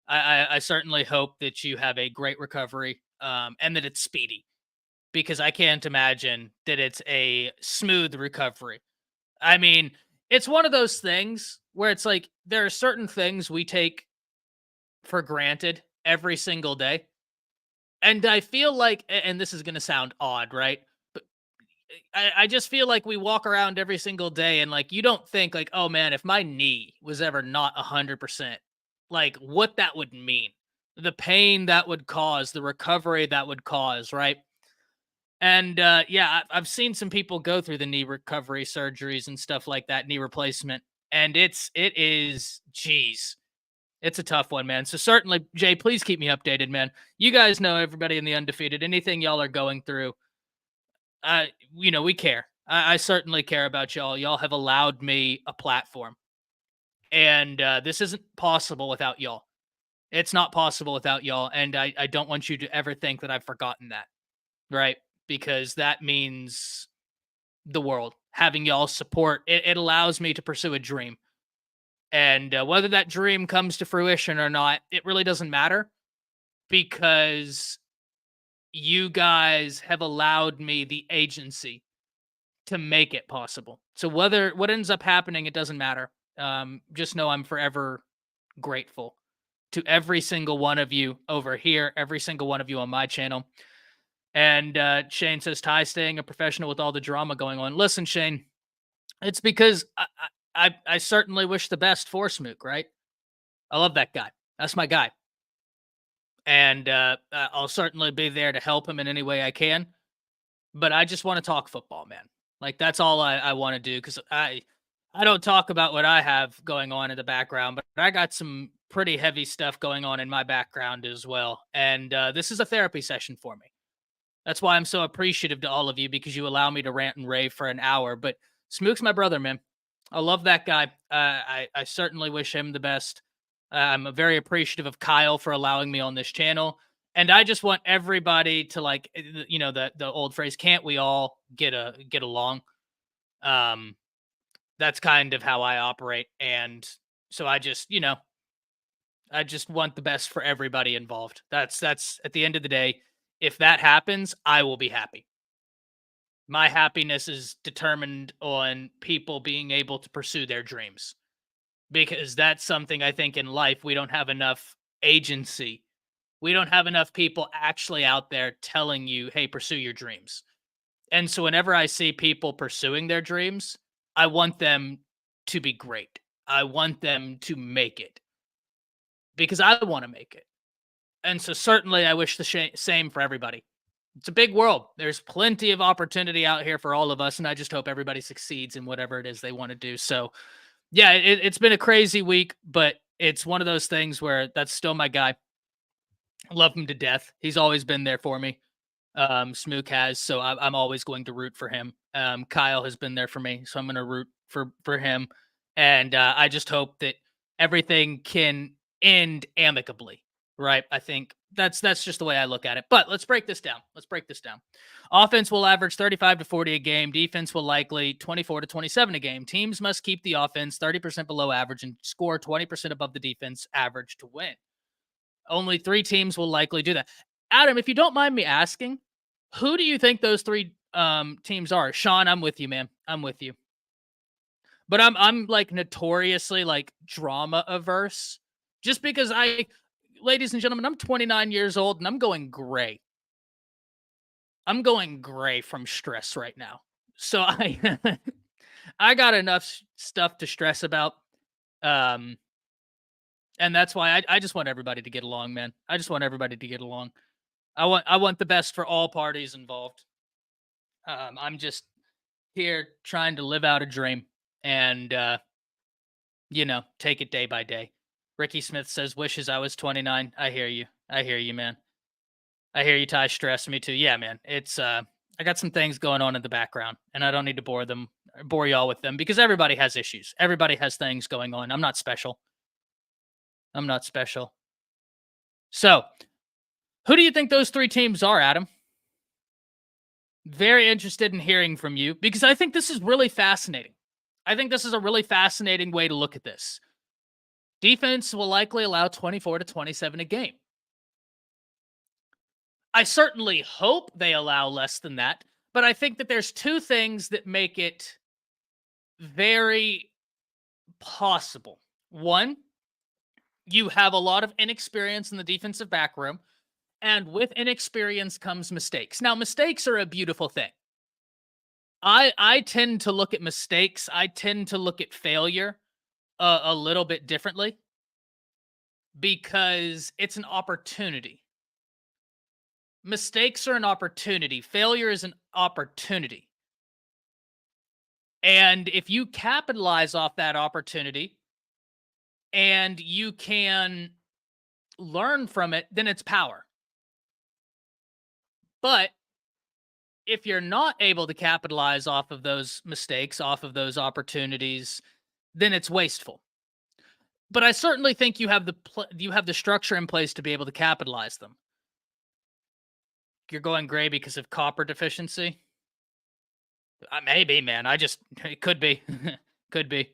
I certainly hope that you have a great recovery and that it's speedy because I can't imagine that it's a smooth recovery. I mean, it's one of those things where it's like there are certain things we take for granted every single day. And I feel like, and this is going to sound odd, right? But I just feel like we walk around every single day and like, you don't think like, oh man, if my knee was ever not 100%, like what that would mean, the pain that would cause, the recovery that would cause, right? And yeah, I've seen some people go through the knee recovery surgeries and stuff like that, knee replacement. And it is, geez. It's a tough one, man. So certainly, Jay, please keep me updated, man. You guys know everybody in the Undefeated. Anything y'all are going through, we care. I certainly care about y'all. Y'all have allowed me a platform. And this isn't possible without y'all. It's not possible without y'all. And I don't want you to ever think that I've forgotten that, right? Because that means the world. Having y'all support, it allows me to pursue a dream. And whether that dream comes to fruition or not, it really doesn't matter because you guys have allowed me the agency to make it possible. So what ends up happening, it doesn't matter. Just know I'm forever grateful to every single one of you over here, every single one of you on my channel. And Shane says, Ty staying a professional with all the drama going on. Listen, Shane, it's because I certainly wish the best for Smook, right? I love that guy. That's my guy. And I'll certainly be there to help him in any way I can. But I just want to talk football, man. Like, that's all I want to do because I don't talk about what I have going on in the background, but I got some pretty heavy stuff going on in my background as well. And this is a therapy session for me. That's why I'm so appreciative to all of you because you allow me to rant and rave for an hour. But Smook's my brother, man. I love that guy. I certainly wish him the best. I'm very appreciative of Kyle for allowing me on this channel. And I just want everybody to like, the old phrase, can't we all get along? That's kind of how I operate. And so I just want the best for everybody involved. That's at the end of the day, if that happens, I will be happy. My happiness is determined on people being able to pursue their dreams because that's something I think in life we don't have enough agency. We don't have enough people actually out there telling you, hey, pursue your dreams. And so whenever I see people pursuing their dreams, I want them to be great. I want them to make it because I want to make it. And so certainly I wish the same for everybody. It's a big world. There's plenty of opportunity out here for all of us. And I just hope everybody succeeds in whatever it is they want to do. So yeah, it's been a crazy week, but it's one of those things where that's still my guy. Love him to death. He's always been there for me. Smook has, so I'm always going to root for him. Kyle has been there for me, so I'm going to root for him. And I just hope that everything can end amicably, right? I think that's just the way I look at it. But let's break this down. Offense will average 35 to 40 a game. Defense will likely 24 to 27 a game. Teams must keep the offense 30% below average and score 20% above the defense average to win. Only 3 teams will likely do that. Adam, if you don't mind me asking, who do you think those 3 teams are? Sean, I'm with you, man. I'm with you. But I'm like notoriously like drama averse, just because ladies and gentlemen, I'm 29 years old and I'm going gray. I'm going gray from stress right now. So I got enough stuff to stress about. And that's why I just want everybody to get along, man. I just want everybody to get along. I want the best for all parties involved. I'm just here trying to live out a dream and take it day by day. Ricky Smith says, "Wishes I was 29." I hear you. I hear you, man. I hear you, Ty. Stress me too. Yeah, man. It's I got some things going on in the background, and I don't need to bore y'all with them because everybody has issues. Everybody has things going on. I'm not special. So, who do you think those 3 teams are, Adam? Very interested in hearing from you because I think this is really fascinating. I think this is a really fascinating way to look at this. Defense will likely allow 24 to 27 a game. I certainly hope they allow less than that, but I think that there's 2 things that make it very possible. One, you have a lot of inexperience in the defensive back room, and with inexperience comes mistakes. Now, mistakes are a beautiful thing. I tend to look at mistakes, I tend to look at failure a little bit differently because it's an opportunity. Mistakes are an opportunity. Failure is an opportunity. And if you capitalize off that opportunity and you can learn from it, then it's power. But if you're not able to capitalize off of those mistakes, off of those opportunities, then it's wasteful. But I certainly think you have the structure in place to be able to capitalize them. You're going gray because of copper deficiency? Maybe, man. It could be. Could be.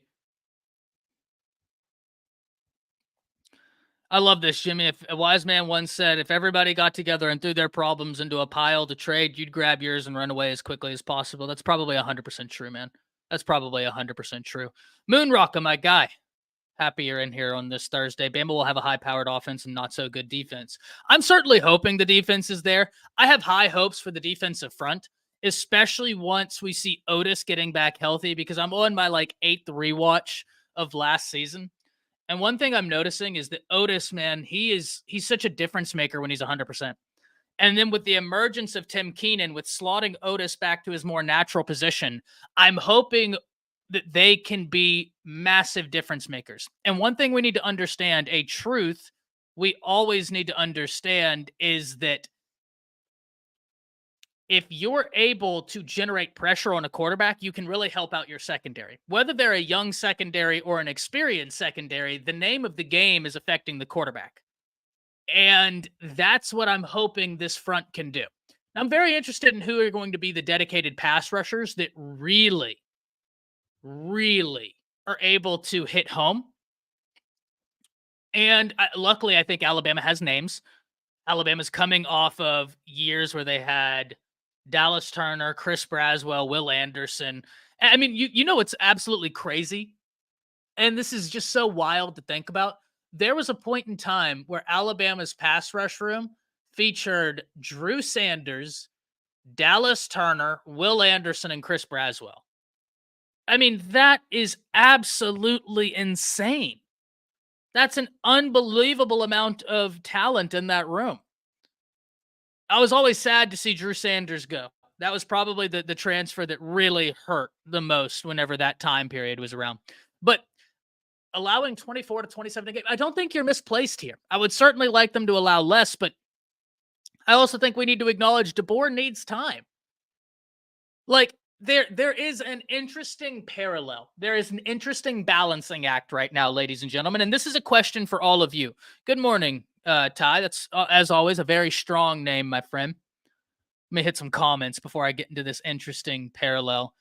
I love this, Jimmy. If a wise man once said, if everybody got together and threw their problems into a pile to trade, you'd grab yours and run away as quickly as possible. That's probably 100% true, man. That's probably 100% true. Moonrocker, my guy. Happy you're in here on this Thursday. Bama will have a high-powered offense and not so good defense. I'm certainly hoping the defense is there. I have high hopes for the defensive front, especially once we see Otis getting back healthy, because I'm on my 8th rewatch of last season. And one thing I'm noticing is that Otis, man, he's such a difference maker when he's 100%. And then with the emergence of Tim Keenan, with slotting Otis back to his more natural position, I'm hoping that they can be massive difference makers. And one thing we need to understand, a truth we always need to understand, is that if you're able to generate pressure on a quarterback, you can really help out your secondary. Whether they're a young secondary or an experienced secondary, the name of the game is affecting the quarterback. And that's what I'm hoping this front can do. I'm very interested in who are going to be the dedicated pass rushers that really are able to hit home. And luckily, I think Alabama has names. Alabama's coming off of years where they had Dallas Turner, Chris Braswell, Will Anderson. I mean, you know what's absolutely crazy? And this is just so wild to think about. There was a point in time where Alabama's pass rush room featured Drew Sanders, Dallas Turner, Will Anderson, and Chris Braswell. I mean, that is absolutely insane. That's an unbelievable amount of talent in that room. I was always sad to see Drew Sanders go. That was probably the transfer that really hurt the most whenever that time period was around. But allowing 24 to 27 a game, I don't think you're misplaced here. I would certainly like them to allow less, but I also think we need to acknowledge DeBoer needs time. Like, there is an interesting parallel. There is an interesting balancing act right now, ladies and gentlemen. And this is a question for all of you. Good morning, Ty. That's, as always, a very strong name, my friend. Let me hit some comments before I get into this interesting parallel.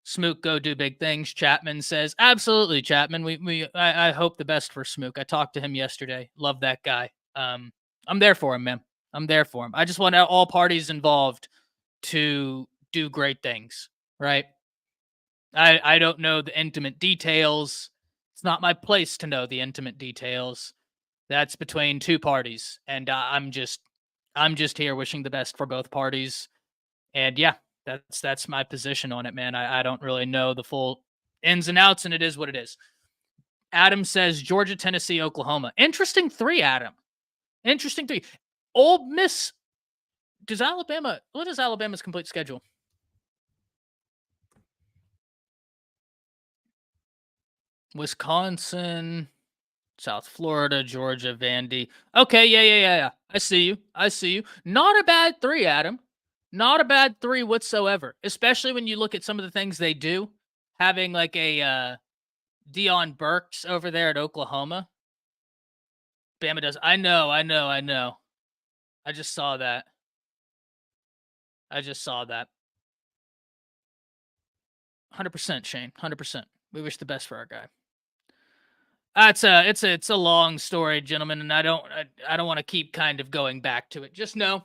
Smook, go do big things. Chapman says, absolutely, Chapman. I hope the best for Smook. I talked to him yesterday. Love that guy. I'm there for him, man. I'm there for him. I just want all parties involved to do great things, right? I don't know the intimate details. It's not my place to know the intimate details. That's between two parties, and I'm just here wishing the best for both parties. And yeah, that's my position on it, man. I don't really know the full ins and outs, and it is what it is. Adam says Georgia, Tennessee, Oklahoma. Interesting 3, Adam. Interesting 3. Ole Miss. What is Alabama's complete schedule? Wisconsin, South Florida, Georgia, Vandy. Okay, yeah. I see you. Not a bad 3, Adam. Not a bad 3 whatsoever, especially when you look at some of the things they do. Having like a Deion Burks over there at Oklahoma. Bama does. I know. I just saw that. 100%, Shane. 100%. We wish the best for our guy. It's a long story, gentlemen, and I don't want to keep kind of going back to it. Just know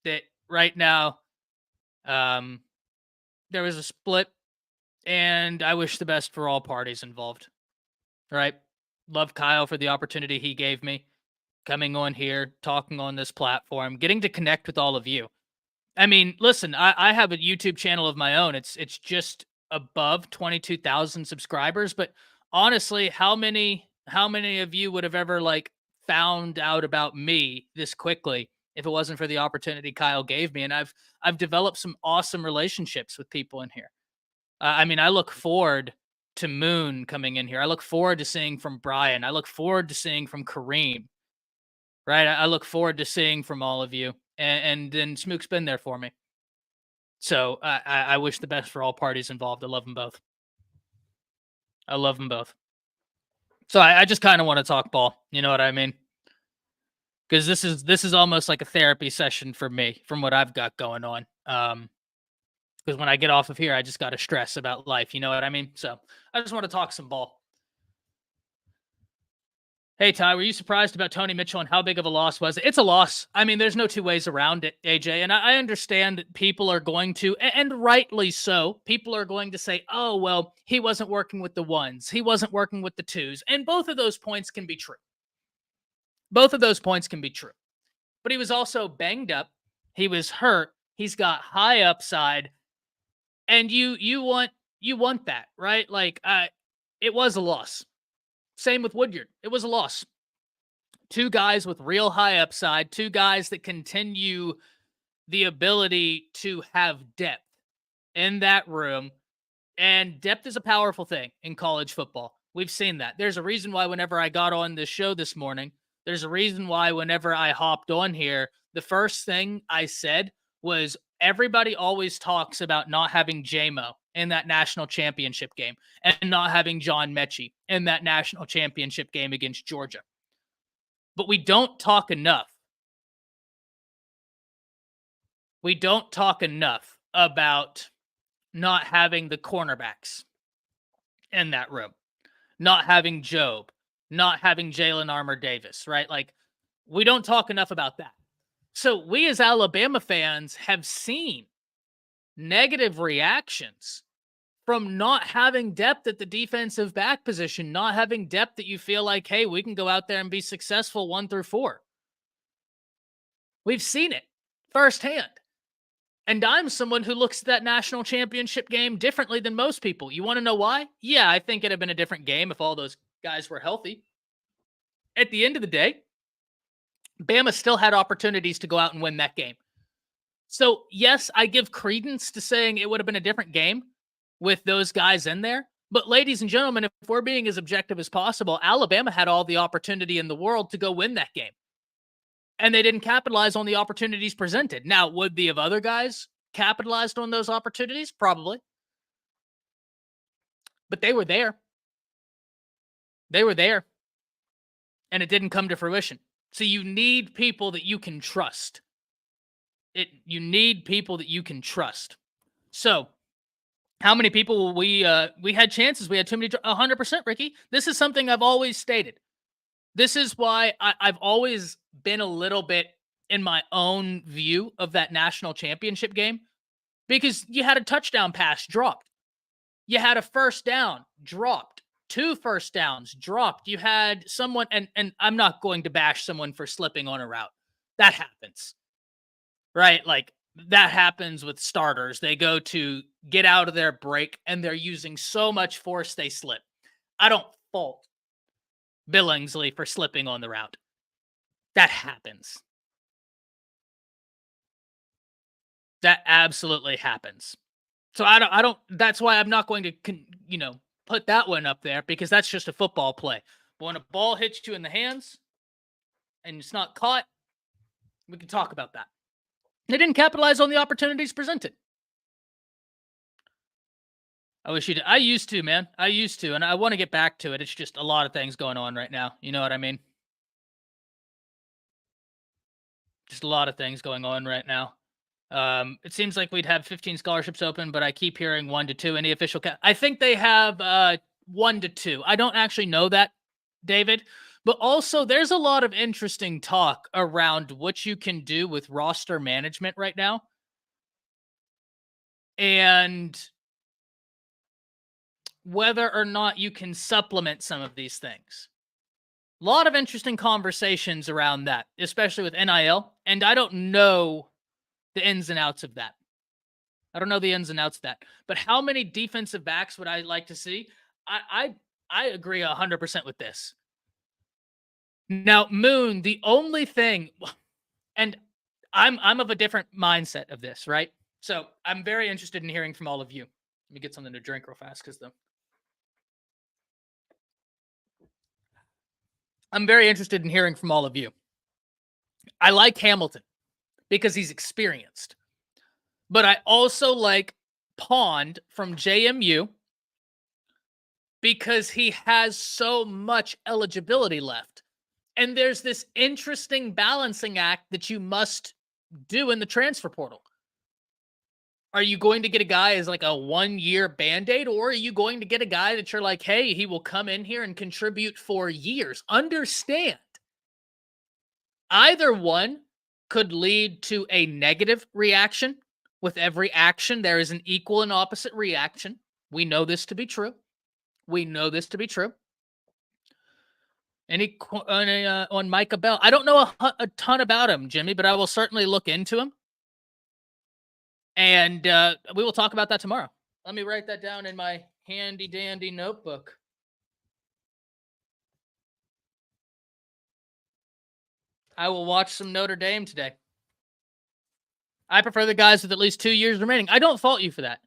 that right now, there was a split, and I wish the best for all parties involved. Right? Love Kyle for the opportunity he gave me, coming on here, talking on this platform, getting to connect with all of you. I mean, listen, I have a YouTube channel of my own. It's just above 22,000 subscribers, but honestly, how many of you would have ever like found out about me this quickly if it wasn't for the opportunity Kyle gave me? And I've developed some awesome relationships with people in here. I mean, I look forward to Moon coming in here. I look forward to seeing from Brian. I look forward to seeing from Kareem. Right? I look forward to seeing from all of you. And then Smook's been there for me. So I wish the best for all parties involved. I love them both. So I just kind of want to talk ball. You know what I mean? Because this is almost like a therapy session for me from what I've got going on. Because when I get off of here, I just got to stress about life. You know what I mean? So I just want to talk some ball. Hey, Ty, were you surprised about Tony Mitchell and how big of a loss was it? It's a loss. I mean, there's no two ways around it, AJ. And I understand that people are going to, and rightly so, people are going to say, oh, well, he wasn't working with the ones. He wasn't working with the twos. And both of those points can be true. But he was also banged up. He was hurt. He's got high upside. And you want that, right? Like, it was a loss. Same with Woodyard. It was a loss. 2 guys with real high upside, 2 guys that continue the ability to have depth in that room. And depth is a powerful thing in college football. We've seen that. There's a reason why whenever I got on this show this morning, there's a reason why whenever I hopped on here, the first thing I said was everybody always talks about not having J-Mo in that national championship game and not having John Mechie in that national championship game against Georgia. But we don't talk enough. We don't talk enough about not having the cornerbacks in that room, not having Job, not having Jalen Armour Davis, right? Like, we don't talk enough about that. So we as Alabama fans have seen negative reactions from not having depth at the defensive back position, not having depth that you feel like, hey, we can go out there and be successful 1 through 4. We've seen it firsthand. And I'm someone who looks at that national championship game differently than most people. You want to know why? Yeah, I think it'd have been a different game if all those guys were healthy. At the end of the day, Bama still had opportunities to go out and win that game. So, yes, I give credence to saying it would have been a different game with those guys in there. But ladies and gentlemen, if we're being as objective as possible, Alabama had all the opportunity in the world to go win that game. And they didn't capitalize on the opportunities presented. Now, would the other guys capitalized on those opportunities? Probably. But they were there. They were there. And it didn't come to fruition. So you need people that you can trust. You need people that you can trust. So how many people we had chances? We had too many. 100%, Ricky. This is something I've always stated. This is why I've always been a little bit in my own view of that national championship game, because you had a touchdown pass dropped. You had a first down dropped. 2 first downs dropped. You had someone, and I'm not going to bash someone for slipping on a route. That happens, right? Like, that happens with starters. They go to get out of their break and they're using so much force they slip. I don't fault Billingsley for slipping on the route. That happens. That absolutely happens. So I don't, that's why I'm not going to, put that one up there, because that's just a football play. But when a ball hits you in the hands and it's not caught, we can talk about that. They didn't capitalize on the opportunities presented. I wish you did. I used to, man. I used to, and I want to get back to it. It's just a lot of things going on right now. You know what I mean? Just a lot of things going on right now. It seems like we'd have 15 scholarships open, but I keep hearing 1 to 2. Any official I think they have 1 to 2. I don't actually know that, David. But also, there's a lot of interesting talk around what you can do with roster management right now. And whether or not you can supplement some of these things. A lot of interesting conversations around that, especially with NIL. And I don't know the ins and outs of that. I don't know the ins and outs of that. But how many defensive backs would I like to see? I agree 100% with this. Now, Moon, the only thing, and I'm of a different mindset of this, right? So I'm very interested in hearing from all of you. Let me get something to drink real fast, because I'm very interested in hearing from all of you. I like Hamilton because he's experienced, but I also like Pond from JMU because he has so much eligibility left. And there's this interesting balancing act that you must do in the transfer portal. Are you going to get a guy as like a 1-year Band-Aid, or are you going to get a guy that you're like, hey, he will come in here and contribute for years? Understand, either one could lead to a negative reaction. With every action, there is an equal and opposite reaction. We know this to be true. Any on Micah Bell? I don't know a ton about him, Jimmy, but I will certainly look into him. And we will talk about that tomorrow. Let me write that down in my handy dandy notebook. I will watch some Notre Dame today. I prefer the guys with at least 2 years remaining. I don't fault you for that.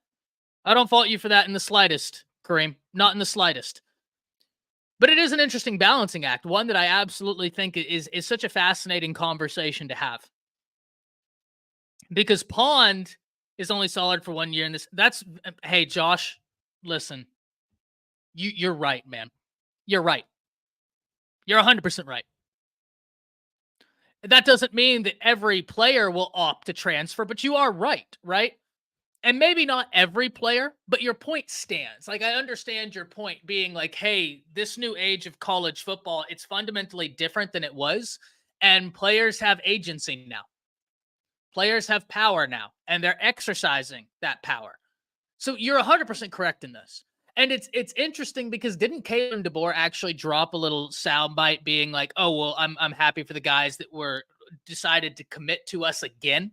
I don't fault you for that in the slightest, Kareem. Not in the slightest. But it is an interesting balancing act, one that I absolutely think is such a fascinating conversation to have. Because Pond is only solid for 1 year in this. Hey, Josh, listen. You're right, man. You're right. You're 100% right. That doesn't mean that every player will opt to transfer, but you are right, right? And maybe not every player, but your point stands. Like, I understand your point being like, hey, this new age of college football, it's fundamentally different than it was. And players have agency now. Players have power now, and they're exercising that power. So you're 100% correct in this. And it's interesting because didn't Kalen DeBoer actually drop a little soundbite being like, oh, well, I'm happy for the guys that were decided to commit to us again?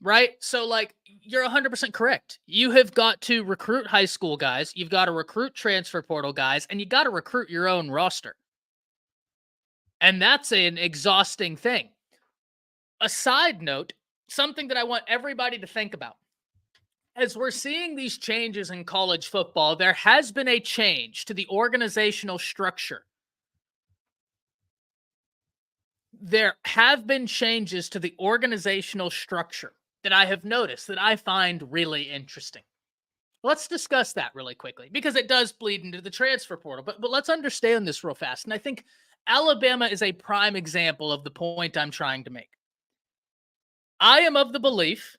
Right? So, like, you're 100% correct. You have got to recruit high school guys. You've got to recruit transfer portal guys, and you got to recruit your own roster. And that's an exhausting thing. A side note, something that I want everybody to think about. as we're seeing these changes in college football, there has been a change to the organizational structure. There have been changes to the organizational structure that I have noticed that I find really interesting. Let's discuss that really quickly because it does bleed into the transfer portal. But let's understand this real fast. And I think Alabama is a prime example of the point I'm trying to make. I am of the belief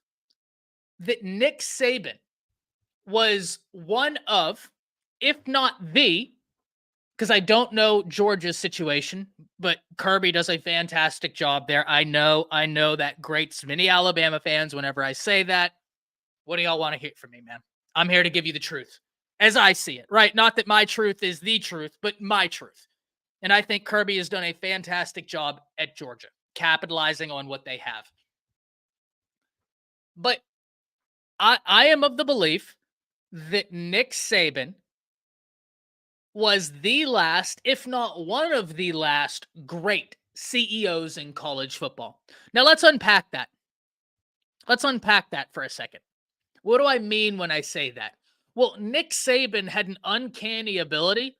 that Nick Saban was one of, if not the, because I don't know Georgia's situation, but Kirby does a fantastic job there. I know that grates many Alabama fans whenever I say that. What do y'all want to hear from me, man? I'm here to give you the truth as I see it, right? Not that my truth is the truth, but my truth. And I think Kirby has done a fantastic job at Georgia, capitalizing on what they have. But I am of the belief that Nick Saban was the last, if not one of the last, great CEOs in college football. Now, let's unpack that. Let's unpack that for a second. What do I mean when I say that? Well, Nick Saban had an uncanny ability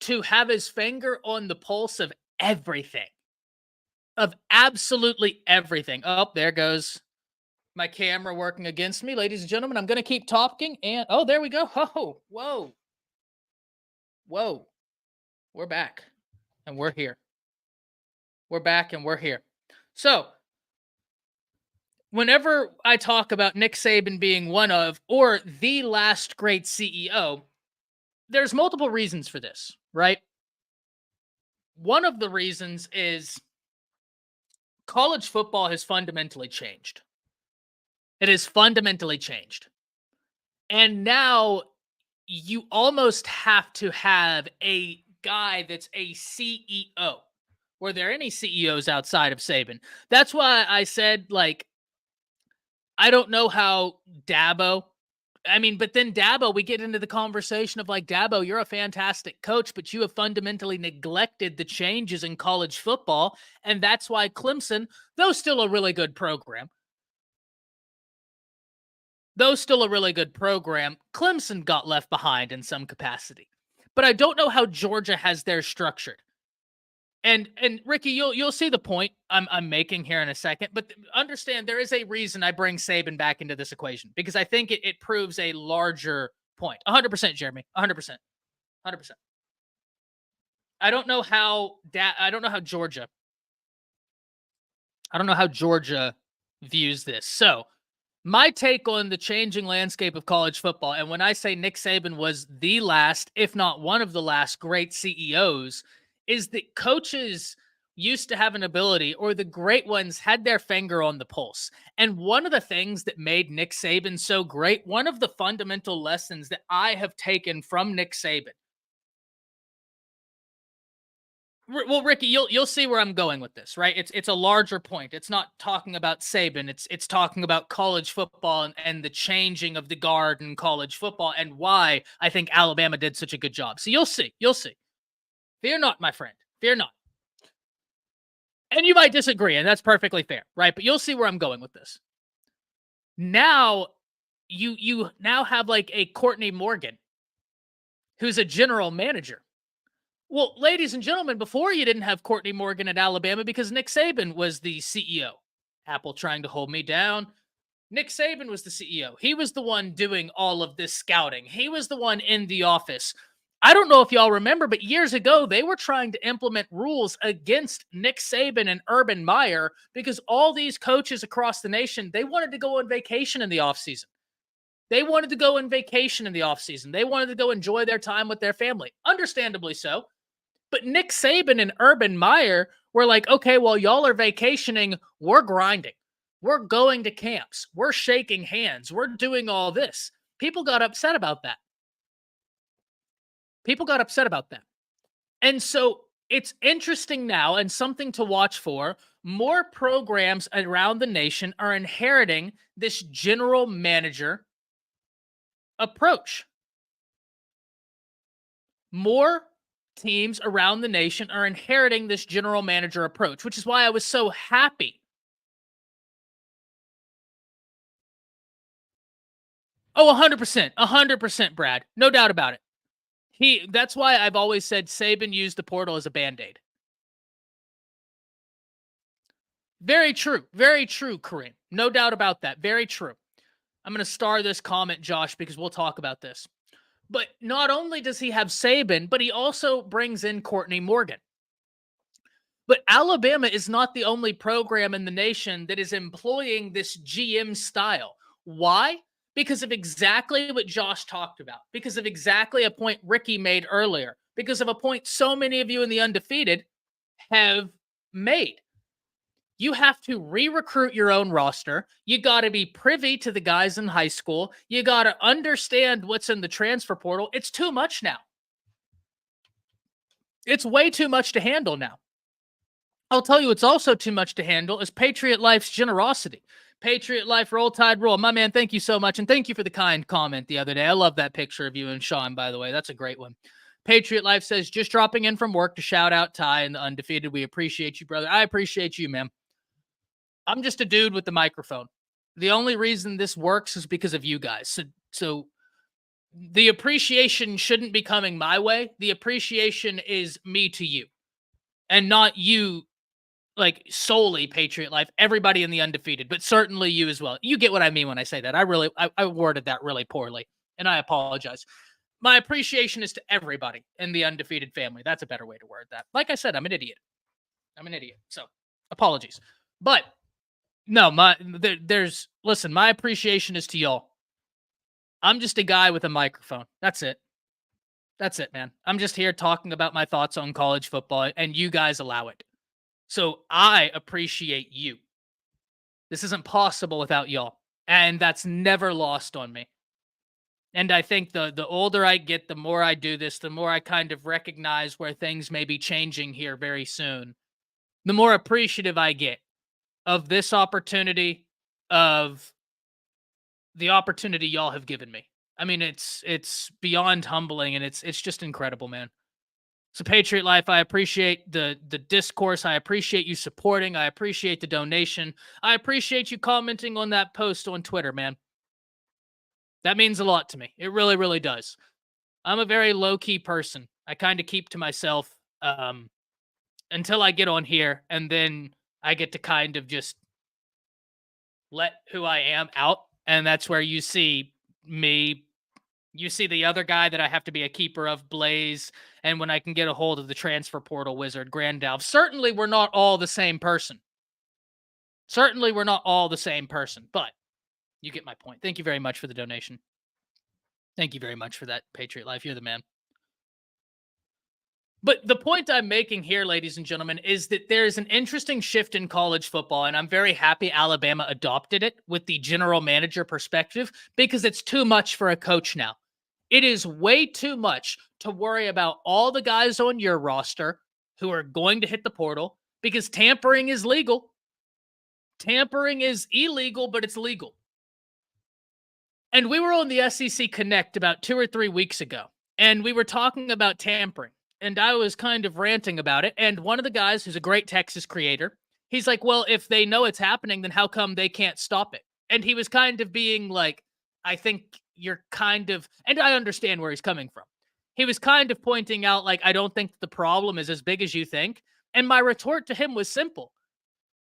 to have his finger on the pulse of everything, of absolutely everything. Oh, there goes my camera working against me. Ladies and gentlemen, I'm going to keep talking. And, oh, there we go. Oh, whoa. Whoa. We're back. And we're here. We're back and we're here. So, whenever I talk about Nick Saban being one of, or the last great CEO, there's multiple reasons for this, right? One of the reasons is college football has fundamentally changed. It has fundamentally changed. And now you almost have to have a guy that's a CEO. Were there any CEOs outside of Saban? That's why I said, like, I don't know how Dabo, but then Dabo, we get into the conversation of like, Dabo, you're a fantastic coach, but you have fundamentally neglected the changes in college football. And that's why Clemson, though still a really good program, Clemson got left behind in some capacity. But I don't know how Georgia has theirs structured. And Ricky, you'll see the point I'm making here in a second, but understand there is a reason I bring Saban back into this equation because I think it proves a larger point. 100%, Jeremy. 100%. 100%. I don't know how Georgia views this. So, my take on the changing landscape of college football, and when I say Nick Saban was the last, if not one of the last great CEOs, is that coaches used to have an ability, or the great ones had their finger on the pulse. And one of the things that made Nick Saban so great, one of the fundamental lessons that I have taken from Nick Saban. Well, Ricky, you'll see where I'm going with this, right? It's a larger point. It's not talking about Saban. It's talking about college football and the changing of the guard in college football and why I think Alabama did such a good job. So you'll see. Fear not, my friend. Fear not. And you might disagree, and that's perfectly fair, right? But you'll see where I'm going with this. Now, you now have like a Courtney Morgan, who's a general manager. Well, ladies and gentlemen, before you didn't have Courtney Morgan at Alabama because Nick Saban was the CEO. Apple trying to hold me down. Nick Saban was the CEO. He was the one doing all of this scouting. He was the one in the office. I don't know if y'all remember, but years ago, they were trying to implement rules against Nick Saban and Urban Meyer because all these coaches across the nation, they wanted to go on vacation in the offseason. They wanted to go enjoy their time with their family. Understandably so. But Nick Saban and Urban Meyer were like, okay, well, y'all are vacationing. We're grinding. We're going to camps. We're shaking hands. We're doing all this. People got upset about that. And so it's interesting now and something to watch for. More programs around the nation are inheriting this general manager approach. More teams around the nation are inheriting this general manager approach, which is why I was so happy Oh, 100%. 100%, Brad. No doubt about it. That's why I've always said Saban used the portal as a Band-Aid. Very true. Very true, Kareem. No doubt about that. Very true. I'm going to star this comment, Josh, because we'll talk about this. But not only does he have Saban, but he also brings in Courtney Morgan. But Alabama is not the only program in the nation that is employing this GM style. Why? Because of exactly what Josh talked about. Because of exactly a point Ricky made earlier. Because of a point so many of you in the undefeated have made. You have to re-recruit your own roster. You got to be privy to the guys in high school. You got to understand what's in the transfer portal. It's too much now. It's way too much to handle now. I'll tell you what's also too much to handle is Patriot Life's generosity. Patriot Life, Roll Tide Roll. My man, thank you so much. And thank you for the kind comment the other day. I love that picture of you and Sean, by the way. That's a great one. Patriot Life says, just dropping in from work to shout out Ty and the undefeated. We appreciate you, brother. I appreciate you, man. I'm just a dude with the microphone. The only reason this works is because of you guys. So the appreciation shouldn't be coming my way. The appreciation is me to you and not you, like solely Patriot Life, everybody in the undefeated, but certainly you as well. You get what I mean when I say that. I worded that really poorly and I apologize. My appreciation is to everybody in the undefeated family. That's a better way to word that. Like I said, I'm an idiot. So apologies. But no, listen, my appreciation is to y'all. I'm just a guy with a microphone. That's it. That's it, man. I'm just here talking about my thoughts on college football, and you guys allow it. So I appreciate you. This isn't possible without y'all, and that's never lost on me. And I think the older I get, the more I do this, the more I kind of recognize where things may be changing here very soon. The more appreciative I get of this opportunity, of the opportunity y'all have given me. I mean, it's beyond humbling, and it's just incredible, man. So Patriot Life, I appreciate the discourse. I appreciate you supporting. I appreciate the donation. I appreciate you commenting on that post on Twitter, man. That means a lot to me. It really, really does. I'm a very low-key person. I kind of keep to myself until I get on here, and then I get to kind of just let who I am out, and that's where you see me. You see the other guy that I have to be a keeper of, Blaze, and when I can get a hold of the transfer portal wizard, Grandalf. Certainly, we're not all the same person. But you get my point. Thank you very much for the donation. Thank you very much for that, Patriot Life. You're the man. But the point I'm making here, ladies and gentlemen, is that there is an interesting shift in college football, and I'm very happy Alabama adopted it with the general manager perspective because it's too much for a coach now. It is way too much to worry about all the guys on your roster who are going to hit the portal because tampering is legal. Tampering is illegal, but it's legal. And we were on the SEC Connect about 2 or 3 weeks ago, and we were talking about tampering. And I was kind of ranting about it. And one of the guys who's a great Texas creator, he's like, well, if they know it's happening, then how come they can't stop it? And he was kind of being like, I think you're kind of, and I understand where he's coming from. He was kind of pointing out, like, I don't think the problem is as big as you think. And my retort to him was simple.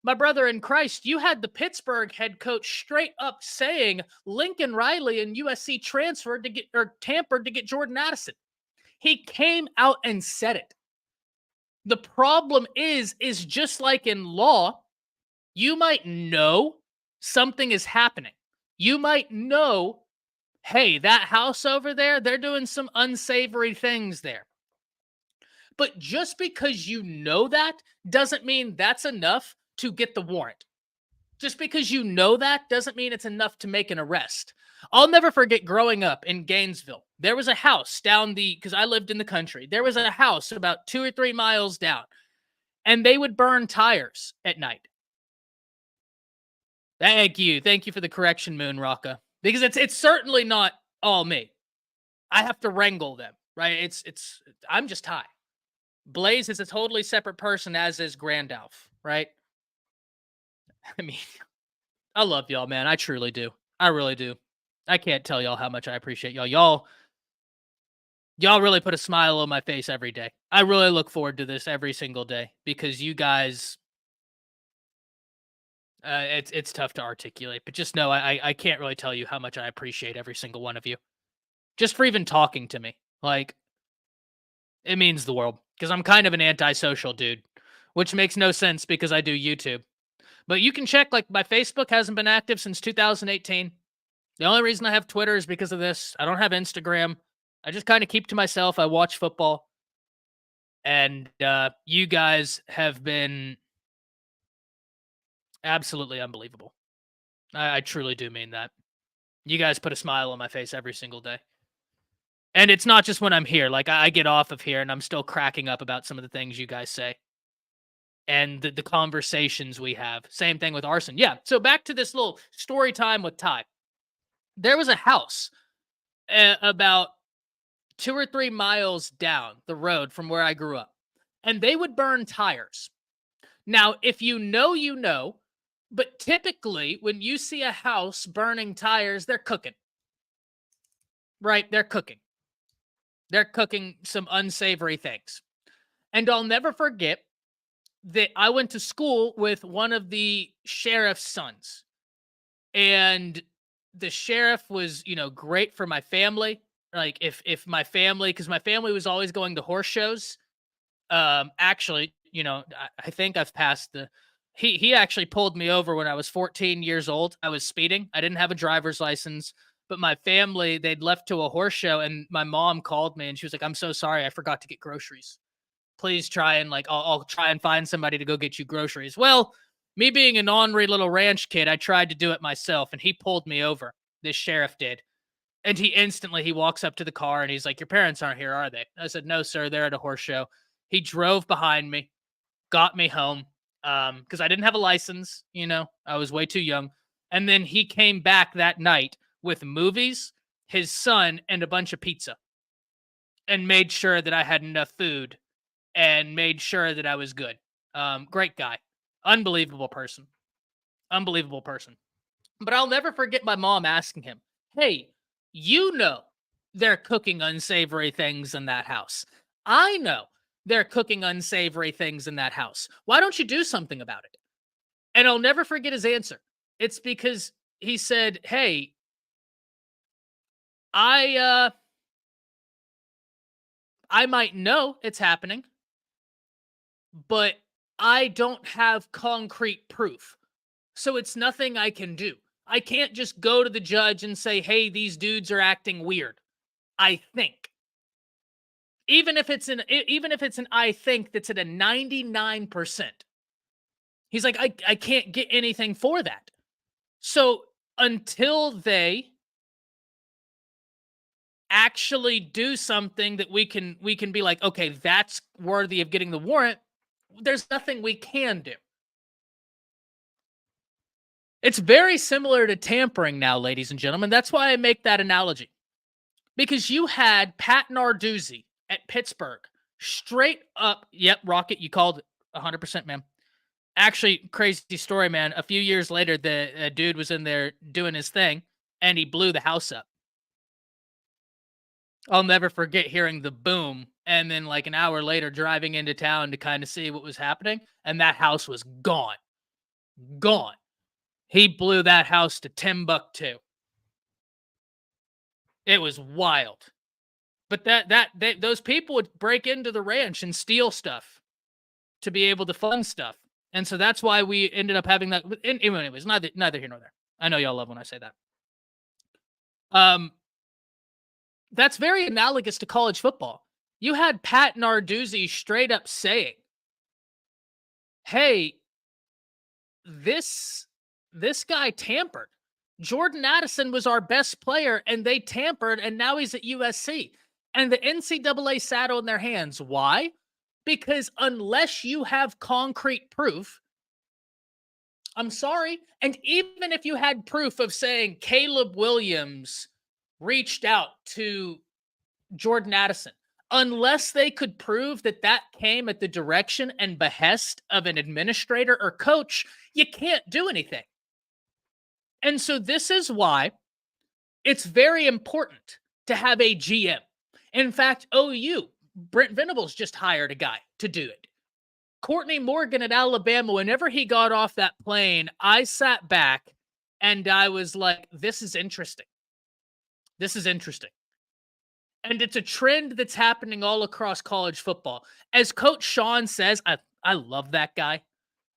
My brother in Christ, you had the Pittsburgh head coach straight up saying Lincoln Riley and USC transferred to get, or tampered to get Jordan Addison. He came out and said it. The problem is just like in law, you might know something is happening. You might know, hey, that house over there, they're doing some unsavory things there. But just because you know that doesn't mean that's enough to get the warrant. Just because you know that doesn't mean it's enough to make an arrest. I'll never forget growing up in Gainesville. There was a house because I lived in the country. There was a house about 2 or 3 miles down, and they would burn tires at night. Thank you. Thank you for the correction, Moon Rocka. Because it's certainly not all me. I have to wrangle them, right? I'm just Ty. Blaze is a totally separate person, as is Grandalf, right? I mean, I love y'all, man. I truly do. I really do. I can't tell y'all how much I appreciate y'all. Y'all really put a smile on my face every day. I really look forward to this every single day because you guys, it's tough to articulate, but just know I can't really tell you how much I appreciate every single one of you. Just for even talking to me. Like, it means the world because I'm kind of an antisocial dude, which makes no sense because I do YouTube. But you can check, like, my Facebook hasn't been active since 2018. The only reason I have Twitter is because of this. I don't have Instagram. I just kind of keep to myself. I watch football. And you guys have been absolutely unbelievable. I truly do mean that. You guys put a smile on my face every single day. And it's not just when I'm here. Like, I get off of here and I'm still cracking up about some of the things you guys say. And the conversations we have. Same thing with Arson. Yeah, so back to this little story time with Ty. There was a house about 2 or 3 miles down the road from where I grew up. And they would burn tires. Now, if you know, you know. But typically, when you see a house burning tires, they're cooking. Right? They're cooking. They're cooking some unsavory things. And I'll never forget that I went to school with one of the sheriff's sons. And the sheriff was, great for my family. Like, if my family, because my family was always going to horse shows. Actually, I think I've passed he actually pulled me over when I was 14 years old. I was speeding. I didn't have a driver's license, but my family, they'd left to a horse show and my mom called me and she was like, "I'm so sorry. I forgot to get groceries. Please try and I'll try and find somebody to go get you groceries." Well, me being an ornery little ranch kid, I tried to do it myself and he pulled me over. This sheriff did. And he walks up to the car and he's like, "Your parents aren't here, are they?" I said, "No, sir. They're at a horse show." He drove behind me, got me home because I didn't have a license. I was way too young. And then he came back that night with movies, his son, and a bunch of pizza and made sure that I had enough food and made sure that I was good. Great guy. Unbelievable person. Unbelievable person. But I'll never forget my mom asking him, "Hey, they're cooking unsavory things in that house. I know they're cooking unsavory things in that house. Why don't you do something about it?" And I'll never forget his answer. It's because he said, "Hey, I might know it's happening, but I don't have concrete proof. So it's nothing I can do. I can't just go to the judge and say, 'Hey, these dudes are acting weird.' I think." Even if it's an I think that's at a 99%. He's like, I can't get anything for that. So until they actually do something that we can be like, "Okay, that's worthy of getting the warrant," there's nothing we can do. It's very similar to tampering now, ladies and gentlemen. That's why I make that analogy. Because you had Pat Narduzzi at Pittsburgh straight up. Yep, Rocket, you called it 100%, man. Actually, crazy story, man. A few years later, the dude was in there doing his thing, and he blew the house up. I'll never forget hearing the boom, and then like an hour later, driving into town to kind of see what was happening, and that house was gone. Gone. He blew that house to Timbuktu. It was wild. But those people would break into the ranch and steal stuff to be able to fund stuff. And so that's why we ended up having that. Anyways, neither here nor there. I know y'all love when I say that. That's very analogous to college football. You had Pat Narduzzi straight up saying, "Hey, this guy tampered. Jordan Addison was our best player, and they tampered, and now he's at USC." And the NCAA sat on their hands. Why? Because unless you have concrete proof, I'm sorry. And even if you had proof of saying Caleb Williams reached out to Jordan Addison, unless they could prove that that came at the direction and behest of an administrator or coach, you can't do anything. And so this is why It's very important to have a GM. In fact, OU, Brent Venables just hired a guy to do it. Courtney Morgan at Alabama, whenever he got off that plane, I sat back and I was like, this is interesting. This is interesting. And it's a trend that's happening all across college football. As Coach Sean says, I love that guy.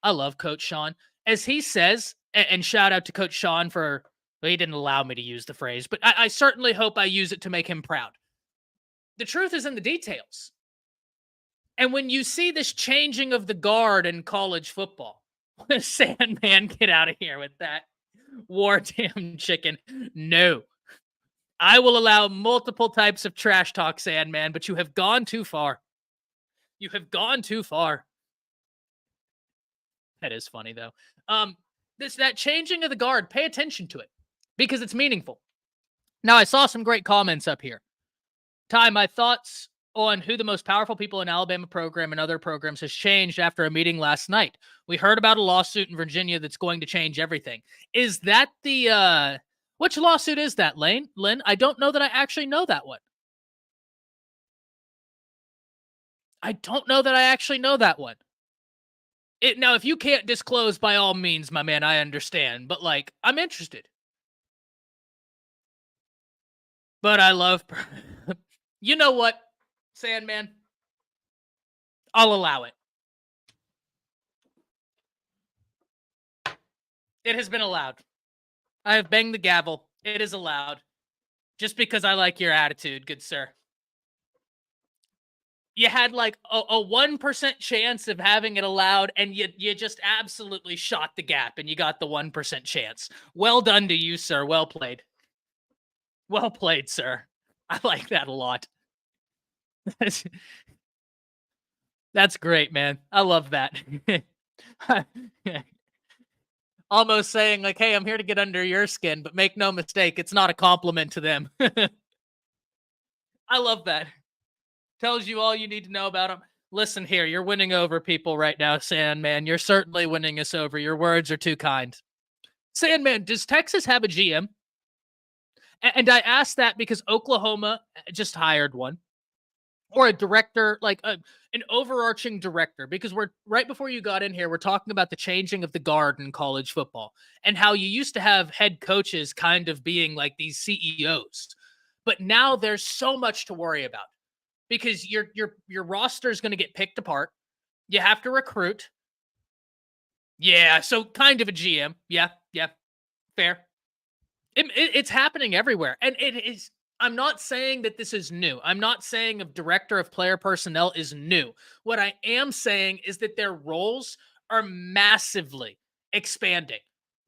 I love Coach Sean. As he says, and shout out to Coach Sean for, well, he didn't allow me to use the phrase, but I certainly hope I use it to make him proud. The truth is in the details. And when you see this changing of the guard in college football, Sandman, get out of here with that. War damn chicken. No. I will allow multiple types of trash talk, Sandman, but you have gone too far. You have gone too far. That is funny, though. That changing of the guard, pay attention to it because it's meaningful. Now, I saw some great comments up here. Ty, my thoughts on who the most powerful people in Alabama program and other programs has changed after a meeting last night. We heard about a lawsuit in Virginia that's going to change everything. Is that the which lawsuit is that, Lynn? I don't know that I actually know that one. I don't know that I actually know that one. Now, if you can't disclose, by all means, my man, I understand. But, like, I'm interested. But I love... You know what, Sandman? I'll allow it. It has been allowed. I have banged the gavel. It is allowed. Just because I like your attitude, good sir. You had like a 1% chance of having it allowed, and you just absolutely shot the gap, and you got the 1% chance. Well done to you, sir. Well played. Well played, sir. I like that a lot. That's great, man. I love that. Almost saying like, hey, I'm here to get under your skin, but make no mistake, it's not a compliment to them. I love that. Tells you all you need to know about them. Listen here, you're winning over people right now, Sandman. You're certainly winning us over. Your words are too kind. Sandman, does Texas have a GM? And I asked that because Oklahoma just hired one. Or a director, like an overarching director, because we're right before you got in here, we're talking about the changing of the guard in college football and how you used to have head coaches kind of being like these CEOs. But now there's so much to worry about because your roster is going to get picked apart. You have to recruit. Yeah, so kind of a GM. Yeah, fair. It's happening everywhere, and it is. I'm not saying that this is new. I'm not saying a director of player personnel is new. What I am saying is that their roles are massively expanding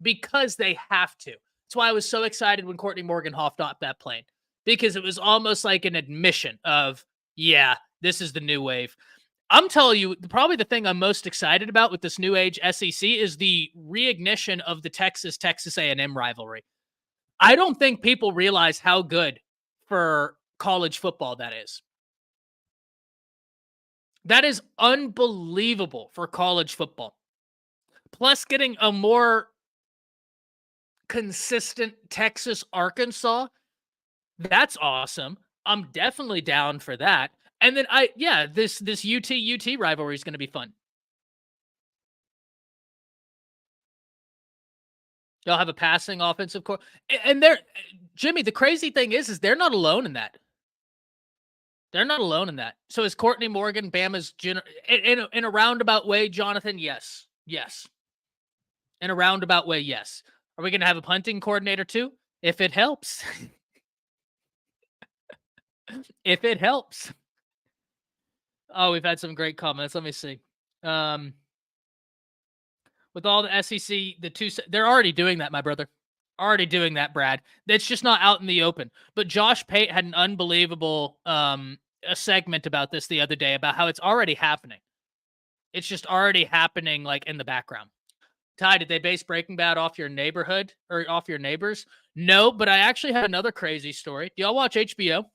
because they have to. That's why I was so excited when Courtney Morgan hopped off that plane because it was almost like an admission of, yeah, this is the new wave. I'm telling you, probably the thing I'm most excited about with this new age SEC is the reignition of the Texas A&M rivalry. I don't think people realize how good for college football that is. That is unbelievable for college football. Plus, getting a more consistent Texas-Arkansas, that's awesome. I'm definitely down for that. And then this UT rivalry is going to be fun. They'll have a passing offensive core. And Jimmy, the crazy thing is they're not alone in that. They're not alone in that. So is Courtney Morgan Bama's in a roundabout way, Jonathan? Yes. In a roundabout way, yes. Are we going to have a punting coordinator too? If it helps. If it helps. Oh, we've had some great comments. Let me see. With all the SEC, they're already doing that, my brother. Already doing that, Brad. It's just not out in the open. But Josh Pate had an unbelievable a segment about this the other day about how it's already happening. It's just already happening like in the background. Ty, did they base Breaking Bad off your neighborhood or off your neighbors? No, but I actually have another crazy story. Do y'all watch HBO?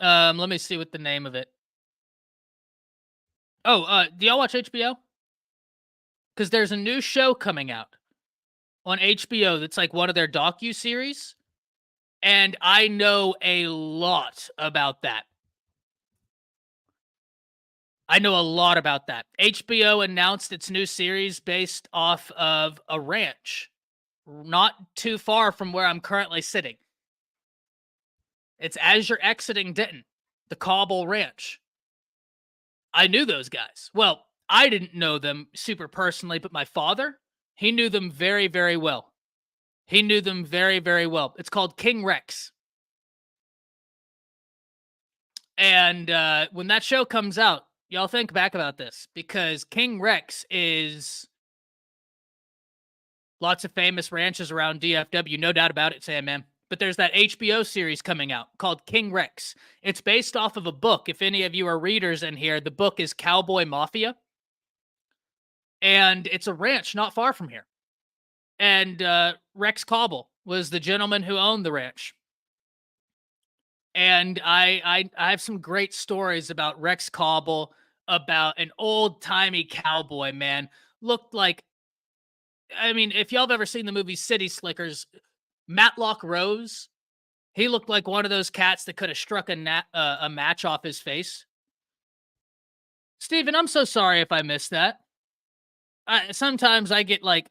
Let me see what the name of it. Oh, do y'all watch HBO? Because there's a new show coming out on HBO that's like one of their docu-series, and I know a lot about that. HBO announced its new series based off of a ranch not too far from where I'm currently sitting. It's as you're exiting Denton, the Cobble Ranch. I knew those guys. Well, I didn't know them super personally, but my father, he knew them very, very well. It's called King Rex. And when that show comes out, y'all think back about this, because King Rex is lots of famous ranches around DFW, no doubt about it, Sandman. But there's that HBO series coming out called King Rex. It's based off of a book. If any of you are readers in here, the book is Cowboy Mafia. And it's a ranch not far from here. And Rex Cobble was the gentleman who owned the ranch. And I have some great stories about Rex Cobble, about an old-timey cowboy, man. Looked like, I mean, if y'all have ever seen the movie City Slickers, Matlock Rose, he looked like one of those cats that could have struck a match off his face. Steven, I'm so sorry if I missed that. Sometimes I get like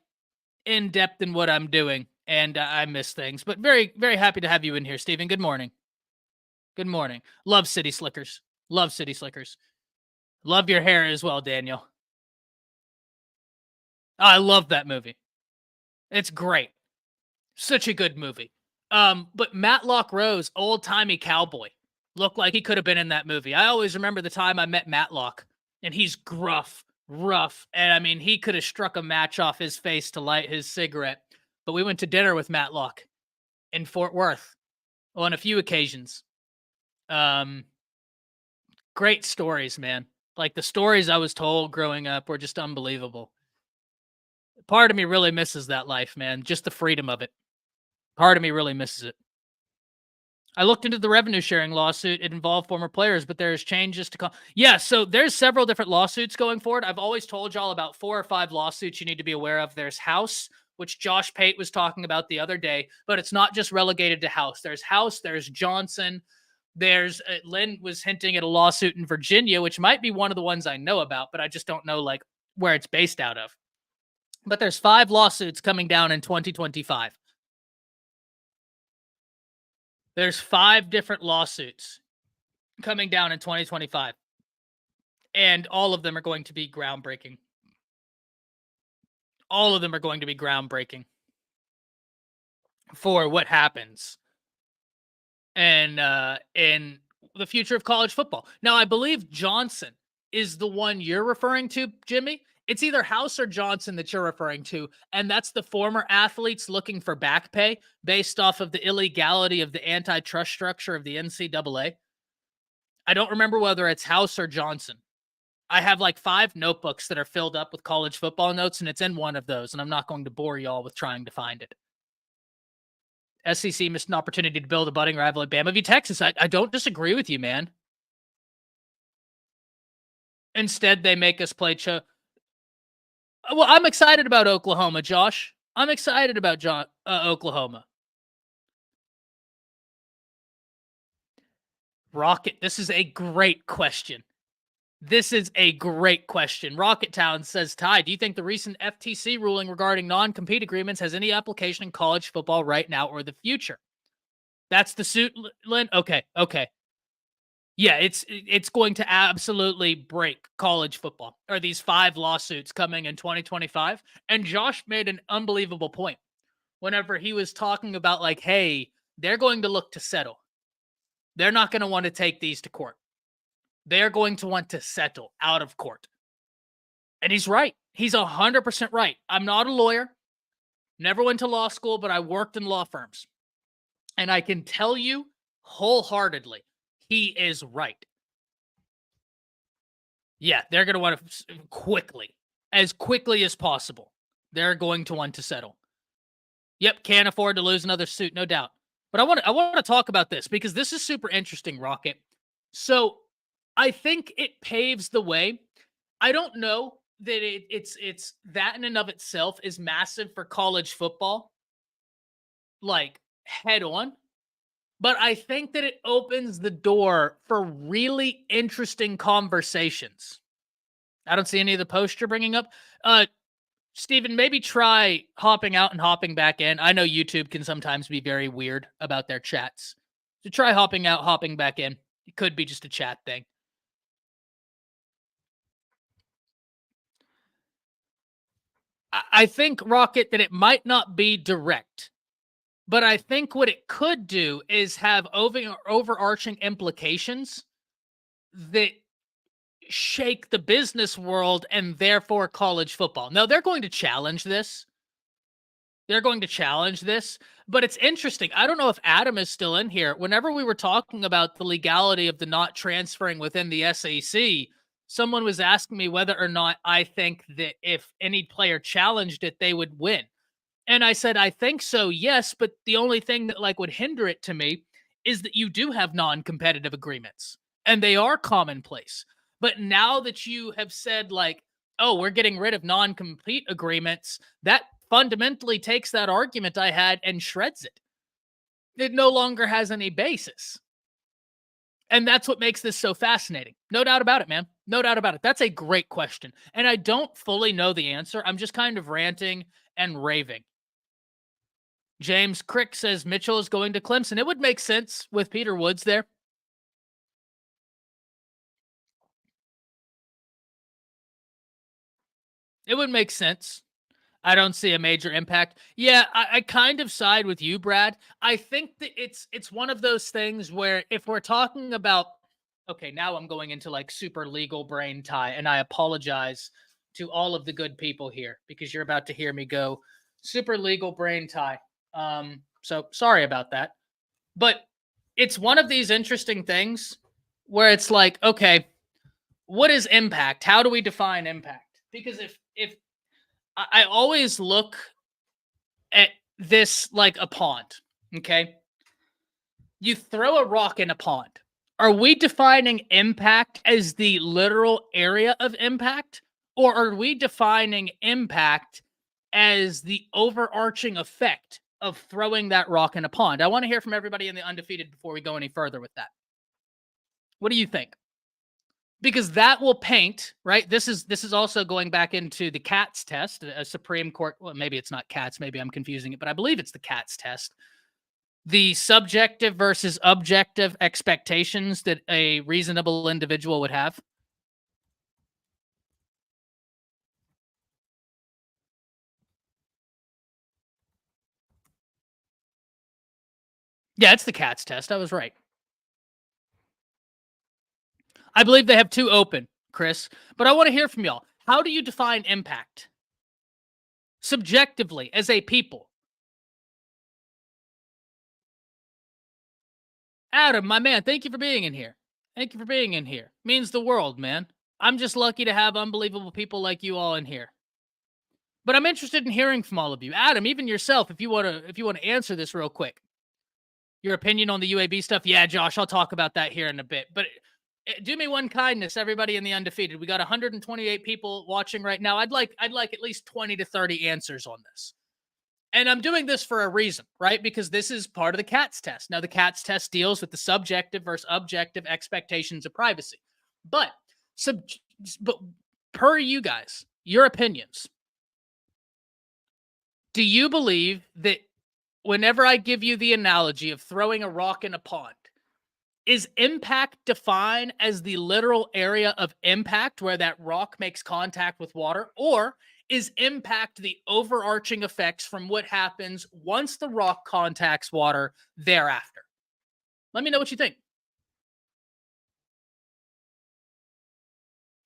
in depth in what I'm doing and I miss things, but very, very happy to have you in here, Steven. Good morning. Good morning. Love City Slickers. Love City Slickers. Love your hair as well, Daniel. I love that movie. It's great. Such a good movie. But Matlock Rose, old-timey cowboy, looked like he could have been in that movie. I always remember the time I met Matlock, and he's gruff, rough, and I mean, he could have struck a match off his face to light his cigarette. But we went to dinner with Matlock in Fort Worth on a few occasions. Great stories, man. Like the stories I was told growing up were just unbelievable. Part of me really misses that life, man. Just the freedom of it. Part of me really misses it. I looked into the revenue sharing lawsuit. It involved former players, but there's changes to come. Yeah, so there's several different lawsuits going forward. I've always told y'all about 4 or 5 lawsuits you need to be aware of. There's House, which Josh Pate was talking about the other day, but it's not just relegated to House. There's Johnson. There's Lynn was hinting at a lawsuit in Virginia, which might be one of the ones I know about, but I just don't know like where it's based out of. But there's 5 lawsuits coming down in 2025. There's 5 different lawsuits coming down in 2025. And all of them are going to be groundbreaking. All of them are going to be groundbreaking for what happens and in the future of college football. Now, I believe Johnson is the one you're referring to, Jimmy. It's either House or Johnson that you're referring to, and that's the former athletes looking for back pay based off of the illegality of the antitrust structure of the NCAA. I don't remember whether it's House or Johnson. I have like 5 notebooks that are filled up with college football notes, and it's in one of those, and I'm not going to bore y'all with trying to find it. SEC missed an opportunity to build a budding rival at Bama v. Texas. I don't disagree with you, man. Instead, they make us play well, I'm excited about Oklahoma, Josh. I'm excited about Oklahoma. Rocket, this is a great question. Rocket Town says, Ty, do you think the recent FTC ruling regarding non-compete agreements has any application in college football right now or the future? That's the suit, Lynn? Okay. Yeah, it's going to absolutely break college football. Are these 5 lawsuits coming in 2025? And Josh made an unbelievable point whenever he was talking about like, hey, they're going to look to settle. They're not going to want to take these to court. They're going to want to settle out of court. And he's right. He's 100% right. I'm not a lawyer. Never went to law school, but I worked in law firms. And I can tell you wholeheartedly, he is right. Yeah, they're going to want to as quickly as possible. They're going to want to settle. Yep, can't afford to lose another suit, no doubt. But I want to talk about this because this is super interesting, Rocket. So I think it paves the way I don't know that it's that in and of itself is massive for college football, like head on. But I think that it opens the door for really interesting conversations. I don't see any of the posts you're bringing up. Steven, maybe try hopping out and hopping back in. I know YouTube can sometimes be very weird about their chats. So try hopping out, hopping back in. It could be just a chat thing. I think, Rocket, that it might not be direct, but I think what it could do is have overarching implications that shake the business world and therefore college football. Now, they're going to challenge this. They're going to challenge this, but it's interesting. I don't know if Adam is still in here. Whenever we were talking about the legality of the not transferring within the SEC, someone was asking me whether or not I think that if any player challenged it, they would win. And I said, I think so, yes, but the only thing that like would hinder it to me is that you do have non-competitive agreements and they are commonplace. But now that you have said like, oh, we're getting rid of non-compete agreements, that fundamentally takes that argument I had and shreds it. It no longer has any basis. And that's what makes this so fascinating. No doubt about it, man. No doubt about it. That's a great question. And I don't fully know the answer. I'm just kind of ranting and raving. James Crick says Mitchell is going to Clemson. It would make sense with Peter Woods there. It would make sense. I don't see a major impact. Yeah, I kind of side with you, Brad. I think that it's one of those things where if we're talking about, okay, now I'm going into like super legal brain tie, and I apologize to all of the good people here because you're about to hear me go super legal brain tie. So sorry about that. But it's one of these interesting things where it's like, okay, what is impact? How do we define impact? Because if I always look at this like a pond, okay? You throw a rock in a pond. Are we defining impact as the literal area of impact? Or are we defining impact as the overarching effect of throwing that rock in a pond? I want to hear from everybody in the undefeated before we go any further with that. What do you think? Because that will paint, right? This is also going back into the CATS test, a Supreme Court. Well, maybe it's not CATS. Maybe I'm confusing it, but I believe it's the CATS test. The subjective versus objective expectations that a reasonable individual would have. Yeah, it's the CATS test. I was right. I believe they have two open, Chris, but I want to hear from y'all. How do you define impact? Subjectively, as a people. Adam, my man, thank you for being in here. Thank you for being in here. Means the world, man. I'm just lucky to have unbelievable people like you all in here. But I'm interested in hearing from all of you. Adam, even yourself, if you want to answer this real quick. Your opinion on the UAB stuff? Yeah, Josh, I'll talk about that here in a bit. But do me one kindness, everybody in the undefeated. We got 128 people watching right now. I'd like at least 20 to 30 answers on this. And I'm doing this for a reason, right? Because this is part of the CATS test. Now, the CATS test deals with the subjective versus objective expectations of privacy. But per you guys, your opinions, do you believe that whenever I give you the analogy of throwing a rock in a pond, is impact defined as the literal area of impact where that rock makes contact with water? Or is impact the overarching effects from what happens once the rock contacts water thereafter? Let me know what you think.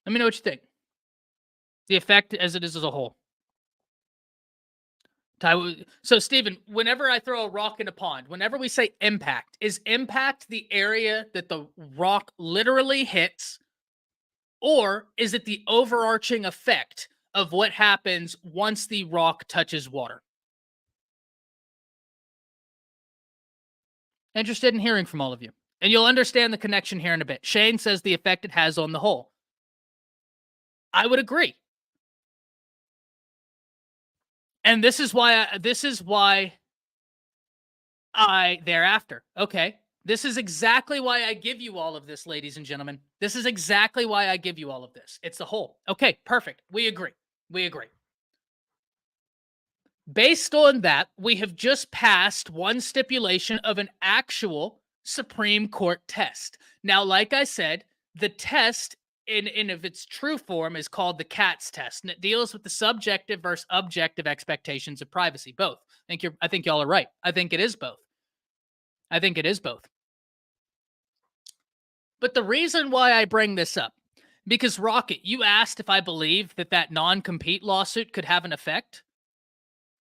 Let me know what you think. The effect as it is as a whole. So, Steven, whenever I throw a rock in a pond, whenever we say impact, is impact the area that the rock literally hits? Or is it the overarching effect of what happens once the rock touches water? Interested in hearing from all of you. And you'll understand the connection here in a bit. Shane says the effect it has on the whole. I would agree. And this is why I thereafter. Okay. This is exactly why I give you all of this, ladies and gentlemen. This is exactly why I give you all of this. It's the whole. Okay, perfect. We agree. We agree. Based on that, we have just passed one stipulation of an actual Supreme Court test. Now, like I said, the test in of its true form is called the Katz test, and it deals with the subjective versus objective expectations of privacy. Both. I think y'all are right. I think it is both. I think it is both. But the reason why I bring this up, because Rocket, you asked if I believe that non-compete lawsuit could have an effect.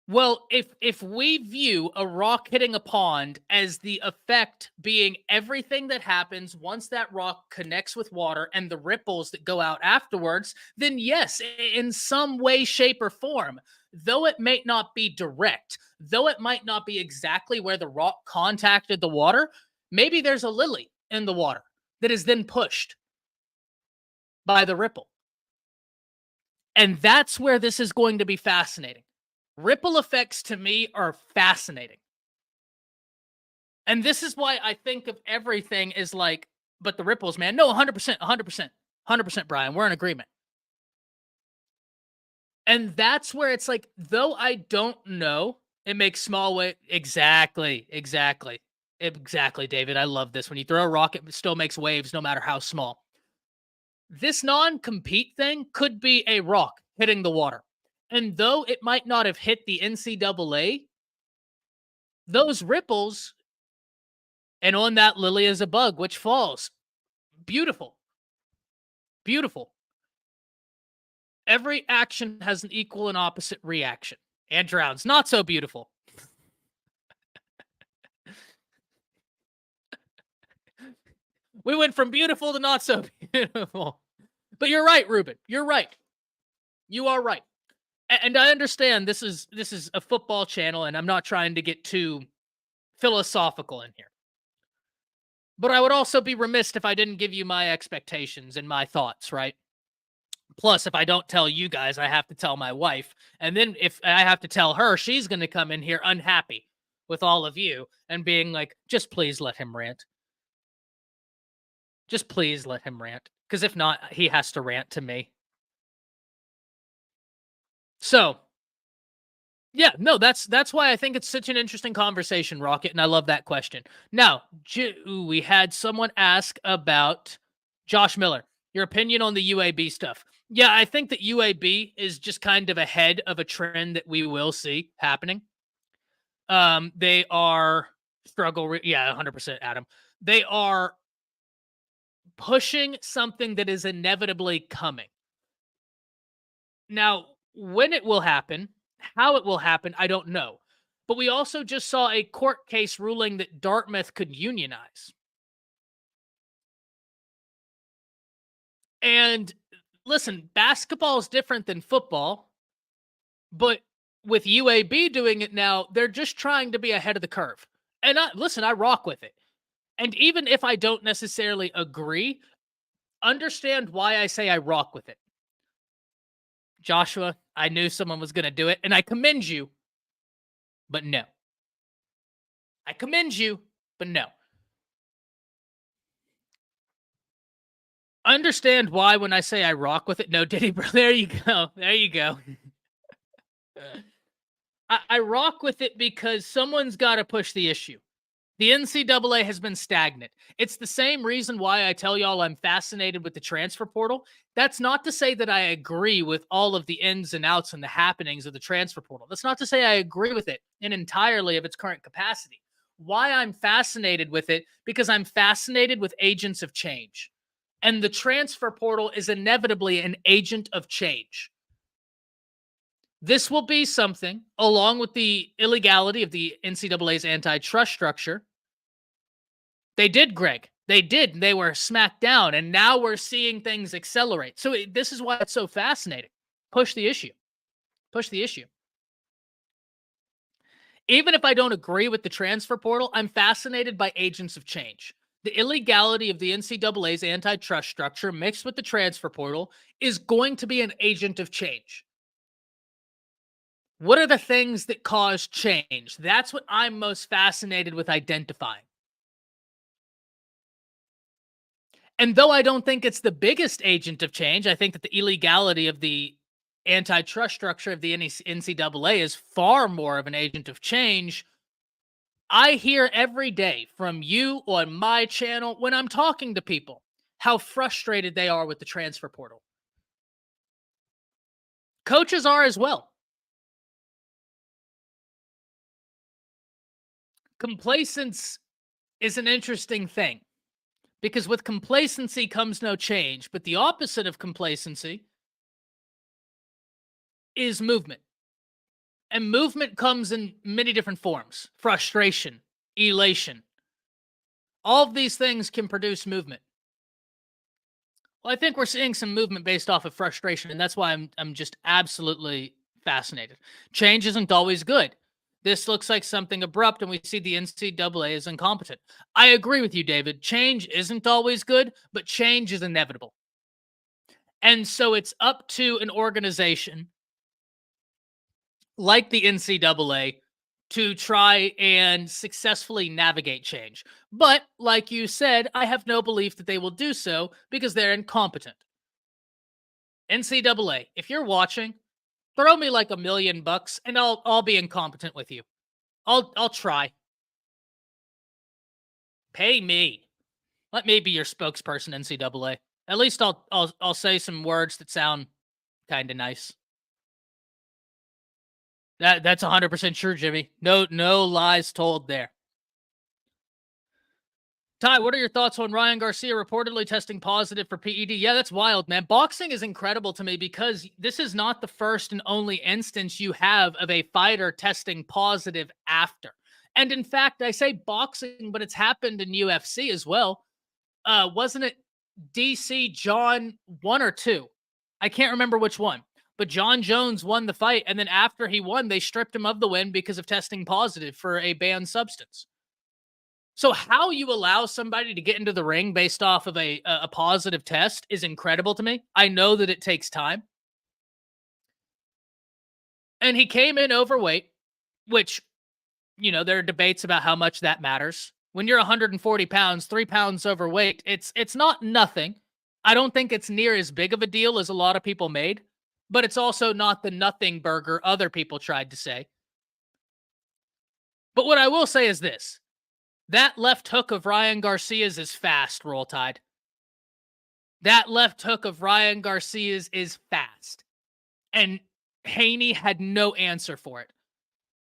Well, if we view a rock hitting a pond as the effect being everything that happens once that rock connects with water and the ripples that go out afterwards, then yes, in some way, shape, or form, though it may not be direct, though it might not be exactly where the rock contacted the water, maybe there's a lily in the water that is then pushed by the ripple. And that's where this is going to be fascinating. Ripple effects to me are fascinating. And this is why I think of everything as like, but the ripples, man. No, 100%, 100%, 100%, Brian. We're in agreement. And that's where it's like, though I don't know, it makes small way. Exactly, David. I love this. When you throw a rock, it still makes waves no matter how small. This non-compete thing could be a rock hitting the water. And though it might not have hit the NCAA, those ripples, and on that lily is a bug, which falls. Beautiful. Beautiful. Every action has an equal and opposite reaction. And drowns. Not so beautiful. We went from beautiful to not so beautiful. But you're right, Ruben. You're right. You are right. And I understand this is a football channel, and I'm not trying to get too philosophical in here. But I would also be remiss if I didn't give you my expectations and my thoughts, right? Plus, if I don't tell you guys, I have to tell my wife. And then if I have to tell her, she's going to come in here unhappy with all of you and being like, just please let him rant. Just please let him rant. Because if not, he has to rant to me. So, yeah, no, that's why I think it's such an interesting conversation, Rocket, and I love that question. Now, we had someone ask about Josh Miller, your opinion on the UAB stuff. Yeah, I think that UAB is just kind of ahead of a trend that we will see happening. They are yeah, 100%, Adam. They are pushing something that is inevitably coming. Now, when it will happen, how it will happen, I don't know. But we also just saw a court case ruling that Dartmouth could unionize. And listen, basketball is different than football. But with UAB doing it now, they're just trying to be ahead of the curve. And I rock with it. And even if I don't necessarily agree, understand why I say I rock with it. Joshua, I knew someone was going to do it, and I commend you, but no. I commend you, but no. Understand why when I say I rock with it. No, Diddy, bro. There you go. There you go. I rock with it because someone's got to push the issue. The NCAA has been stagnant. It's the same reason why I tell y'all I'm fascinated with the transfer portal. That's not to say that I agree with all of the ins and outs and the happenings of the transfer portal. That's not to say I agree with it in entirely of its current capacity. Why I'm fascinated with it, because I'm fascinated with agents of change. And the transfer portal is inevitably an agent of change. This will be something, along with the illegality of the NCAA's antitrust structure. They did, Greg. They did. They were smacked down, and now we're seeing things accelerate. So this is why it's so fascinating. Push the issue. Push the issue. Even if I don't agree with the transfer portal, I'm fascinated by agents of change. The illegality of the NCAA's antitrust structure mixed with the transfer portal is going to be an agent of change. What are the things that cause change? That's what I'm most fascinated with identifying. And though I don't think it's the biggest agent of change, I think that the illegality of the antitrust structure of the NCAA is far more of an agent of change. I hear every day from you on my channel when I'm talking to people how frustrated they are with the transfer portal. Coaches are as well. Complacence is an interesting thing because with complacency comes no change, but the opposite of complacency is movement. And movement comes in many different forms: frustration, elation. All of these things can produce movement. Well, I think we're seeing some movement based off of frustration, and that's why I'm just absolutely fascinated. Change isn't always good. This looks like something abrupt, and we see the NCAA is incompetent. I agree with you, David. Change isn't always good, but change is inevitable. And so it's up to an organization like the NCAA to try and successfully navigate change. But like you said, I have no belief that they will do so because they're incompetent. NCAA, if you're watching, throw me like $1 million and I'll be incompetent with you. I'll try. Pay me. Let me be your spokesperson, NCAA. At least I'll say some words that sound kind of nice. That's 100% true, Jimmy. No lies told there. Ty, what are your thoughts on Ryan Garcia reportedly testing positive for PED? Yeah, that's wild, man. Boxing is incredible to me because this is not the first and only instance you have of a fighter testing positive after. And in fact, I say boxing, but it's happened in UFC as well. Wasn't it DC John 1 or 2? I can't remember which one. But John Jones won the fight, and then after he won, they stripped him of the win because of testing positive for a banned substance. So how you allow somebody to get into the ring based off of a positive test is incredible to me. I know that it takes time. And he came in overweight, which, there are debates about how much that matters. When you're 140 pounds, 3 pounds overweight, it's not nothing. I don't think it's near as big of a deal as a lot of people made, but it's also not the nothing burger other people tried to say. But what I will say is this. That left hook of Ryan Garcia's is fast, Roll Tide. That left hook of Ryan Garcia's is fast. And Haney had no answer for it.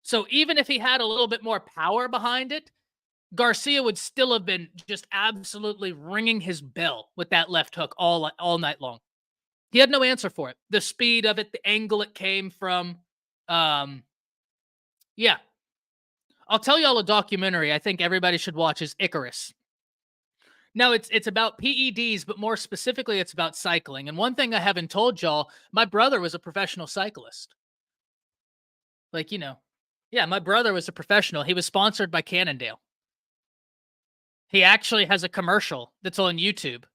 So even if he had a little bit more power behind it, Garcia would still have been just absolutely ringing his bell with that left hook all night long. He had no answer for it. The speed of it, the angle it came from. Yeah. I'll tell y'all a documentary I think everybody should watch is Icarus. Now, it's about PEDs, but more specifically, it's about cycling. And one thing I haven't told y'all, my brother was a professional cyclist. Yeah, my brother was a professional. He was sponsored by Cannondale. He actually has a commercial that's on YouTube.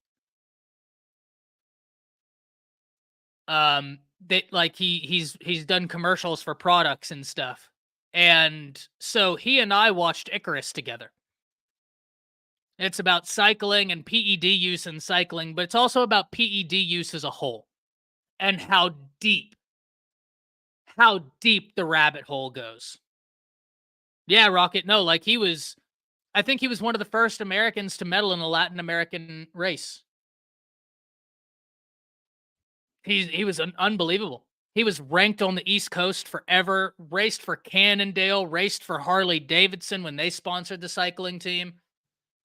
He's done commercials for products and stuff. And so he and I watched Icarus together. It's about cycling and PED use in cycling, but it's also about PED use as a whole and how deep the rabbit hole goes. Yeah, Rocket. No, I think he was one of the first Americans to medal in a Latin American race. He was unbelievable. He was ranked on the East Coast forever, raced for Cannondale, raced for Harley Davidson when they sponsored the cycling team,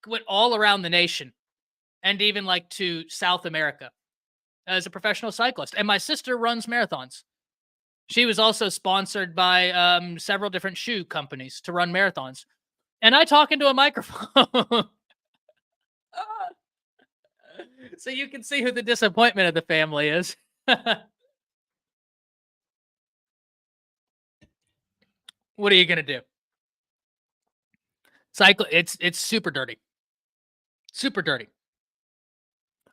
went all around the nation and even to South America as a professional cyclist. And my sister runs marathons. She was also sponsored by several different shoe companies to run marathons. And I talk into a microphone. So you can see who the disappointment of the family is. What are you going to do? Cycle, it's super dirty. Super dirty.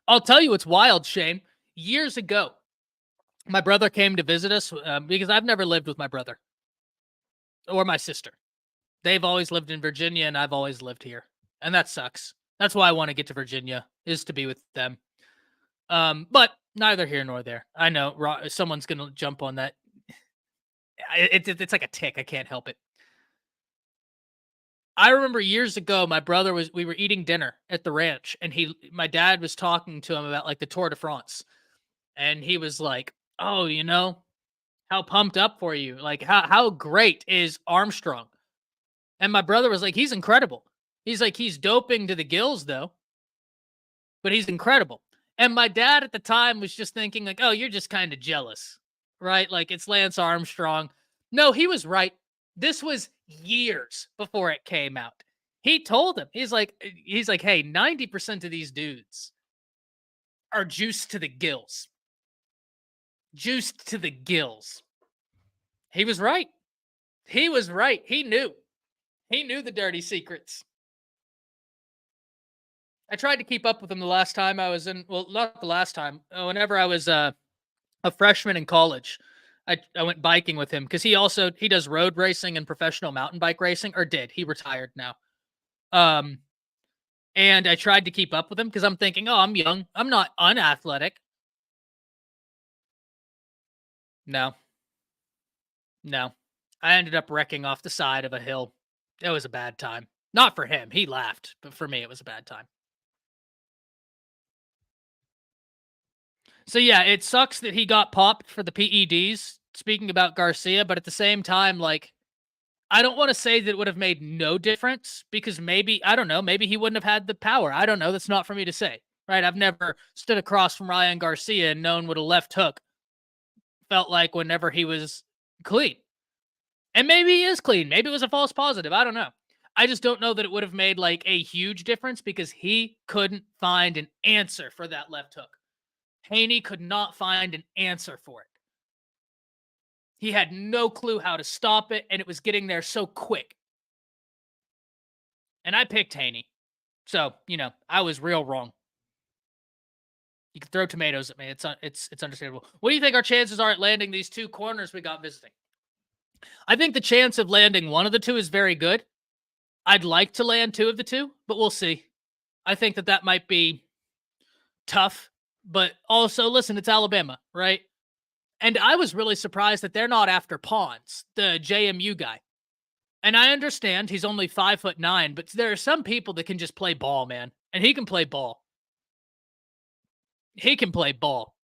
I'll tell you what's wild, Shane. Years ago, my brother came to visit us because I've never lived with my brother or my sister. They've always lived in Virginia, and I've always lived here. And that sucks. That's why I want to get to Virginia, is to be with them. But neither here nor there. I know someone's going to jump on that. It's like a tick. I can't help it. I remember years ago, we were eating dinner at the ranch, and my dad was talking to him about like the Tour de France. And he was like, "Oh, how pumped up for you. Like, how great is Armstrong?" And my brother was like, "He's incredible." He's like, "He's doping to the gills, though, but he's incredible." And my dad at the time was just thinking like, "Oh, you're just kind of jealous, right? Like, it's Lance Armstrong." No, he was right. This was years before it came out. He told him, he's like, "Hey, 90% of these dudes are juiced to the gills. Juiced to the gills." He was right. He was right. He knew. He knew the dirty secrets. I tried to keep up with him the last time I was not the last time. Whenever I was a freshman in college, I went biking with him because he does road racing and professional mountain bike racing, or did. He retired now. And I tried to keep up with him because I'm thinking, oh, I'm young. I'm not unathletic. No. I ended up wrecking off the side of a hill. It was a bad time. Not for him. He laughed, but for me, it was a bad time. So yeah, it sucks that he got popped for the PEDs, speaking about Garcia, but at the same time, like, I don't want to say that it would have made no difference because maybe, I don't know, maybe he wouldn't have had the power. I don't know. That's not for me to say, right? I've never stood across from Ryan Garcia and known what a left hook felt like whenever he was clean. And maybe he is clean. Maybe it was a false positive. I don't know. I just don't know that it would have made like a huge difference because he couldn't find an answer for that left hook. Haney could not find an answer for it. He had no clue how to stop it, and it was getting there so quick. And I picked Haney. So, I was real wrong. You can throw tomatoes at me. It's understandable. What do you think our chances are at landing these two corners we got visiting? I think the chance of landing one of the two is very good. I'd like to land two of the two, but we'll see. I think that might be tough. But also, listen, it's Alabama, right? And I was really surprised that they're not after Pons, the JMU guy. And I understand he's only 5'9", but there are some people that can just play ball, man. And he can play ball. He can play ball.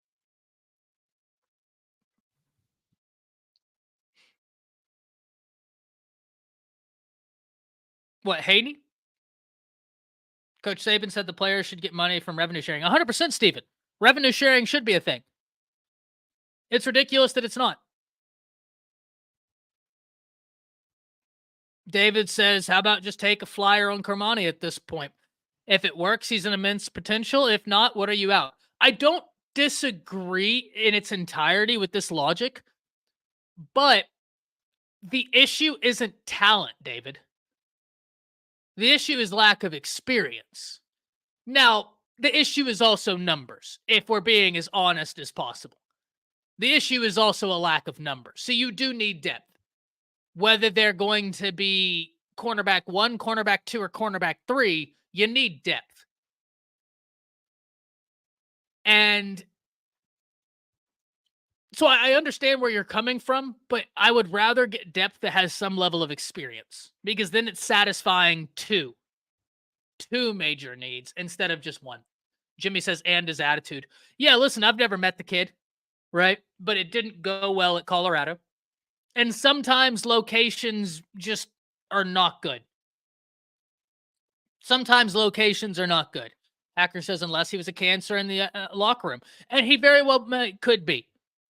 What, Haney? Coach Saban said the players should get money from revenue sharing. 100%, Steven. Revenue sharing should be a thing. It's ridiculous that it's not. David says, how about just take a flyer on Kermani at this point? If it works, he's an immense potential. If not, what are you out? I don't disagree in its entirety with this logic, but the issue isn't talent, David. The issue is lack of experience. Now, the issue is also numbers, if we're being as honest as possible. The issue is also a lack of numbers. So you do need depth. Whether they're going to be cornerback 1, cornerback 2, or cornerback 3, you need depth. And so I understand where you're coming from, but I would rather get depth that has some level of experience because then it's satisfying two major needs instead of just one. Jimmy says, and his attitude. Yeah, listen, I've never met the kid, right? But it didn't go well at Colorado. And sometimes locations just are not good. Sometimes locations are not good. Hacker says, unless he was a cancer in the locker room. And he very well could be,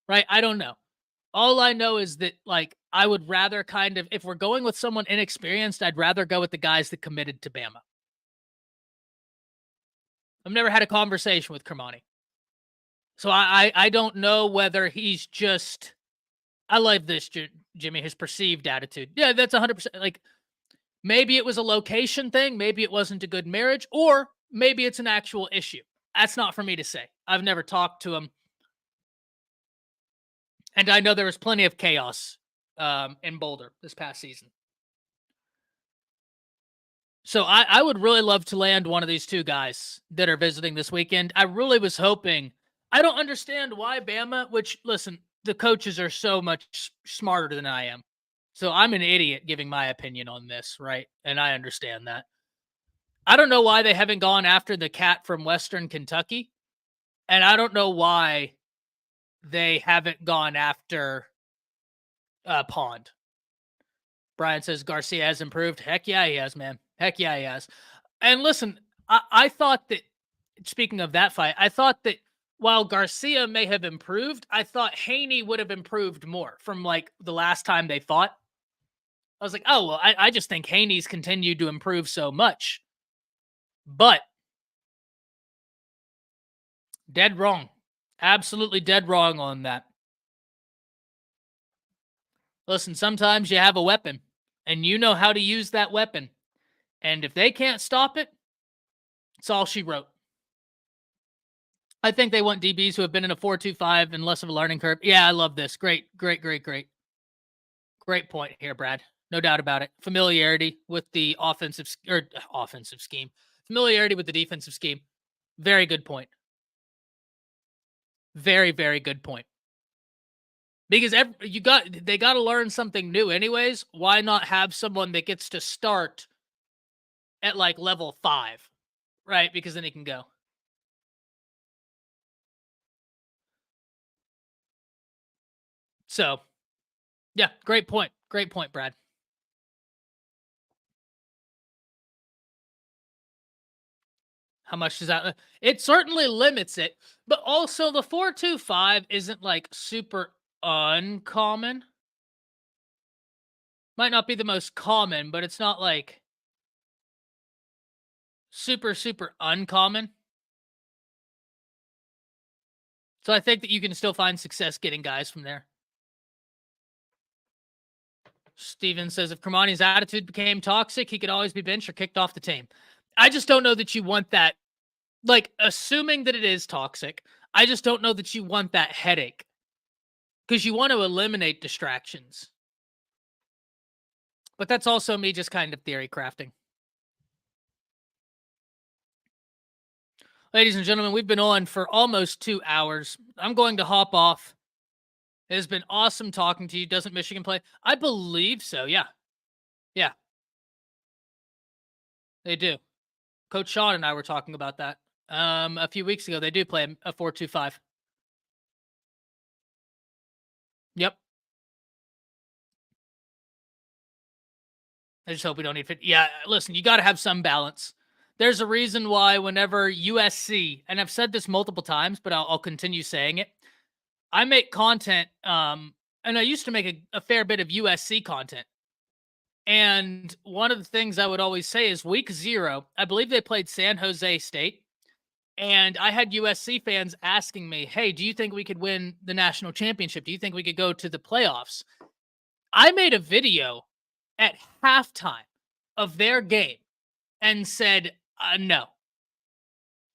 right? I don't know. All I know is that, like, I would rather kind of, if we're going with someone inexperienced, I'd rather go with the guys that committed to Bama. I've never had a conversation with Kermani. So I don't know whether he's just, I like this, Jimmy, his perceived attitude. Yeah, that's 100%. Like, maybe it was a location thing. Maybe it wasn't a good marriage. Or maybe it's an actual issue. That's not for me to say. I've never talked to him. And I know there was plenty of chaos in Boulder this past season. So I would really love to land one of these two guys that are visiting this weekend. I really was hoping. I don't understand why Bama, which, listen, the coaches are so much smarter than I am. So I'm an idiot giving my opinion on this, right? And I understand that. I don't know why they haven't gone after the cat from Western Kentucky. And I don't know why they haven't gone after Pond. Brian says Garcia has improved. Heck yeah, he has, man. Heck yeah, he has. And listen, I thought that, speaking of that fight, I thought that while Garcia may have improved, I thought Haney would have improved more from like the last time they fought. I was like, oh, well, I just think Haney's continued to improve so much. But dead wrong. Absolutely dead wrong on that. Listen, sometimes you have a weapon and you know how to use that weapon. And if they can't stop it, it's all she wrote. I think they want DBs who have been in a 4.25 and less of a learning curve. Yeah, I love this. Great. Great point here, Brad. No doubt about it. Familiarity with the offensive scheme. Familiarity with the defensive scheme. Very good point. Very, very good point. Because they got to learn something new anyways. Why not have someone that gets to start at like level 5, right? Because then he can go. So, yeah, great point. Great point, Brad. How much does that? It certainly limits it, but also the 4.25 isn't like super uncommon. Might not be the most common, but it's not like super uncommon. So I think that you can still find success getting guys from there. Steven says if Kermani's attitude became toxic, he could always be benched or kicked off the team. I just don't know that you want that. Like, assuming that it is toxic, I just don't know that you want that headache. Because you want to eliminate distractions. But that's also me just kind of theory crafting. Ladies and gentlemen, we've been on for almost 2 hours. I'm going to hop off. It has been awesome talking to you. Doesn't Michigan play? I believe so, yeah. Yeah. They do. Coach Sean and I were talking about that a few weeks ago. They do play a 4.25. Yep. I just hope we don't need fit. Yeah, listen, you got to have some balance. There's a reason why whenever USC, and I've said this multiple times, but I'll continue saying it. I make content, and I used to make a fair bit of USC content. And one of the things I would always say is week 0, I believe they played San Jose State. And I had USC fans asking me, hey, do you think we could win the national championship? Do you think we could go to the playoffs? I made a video at halftime of their game and said, no.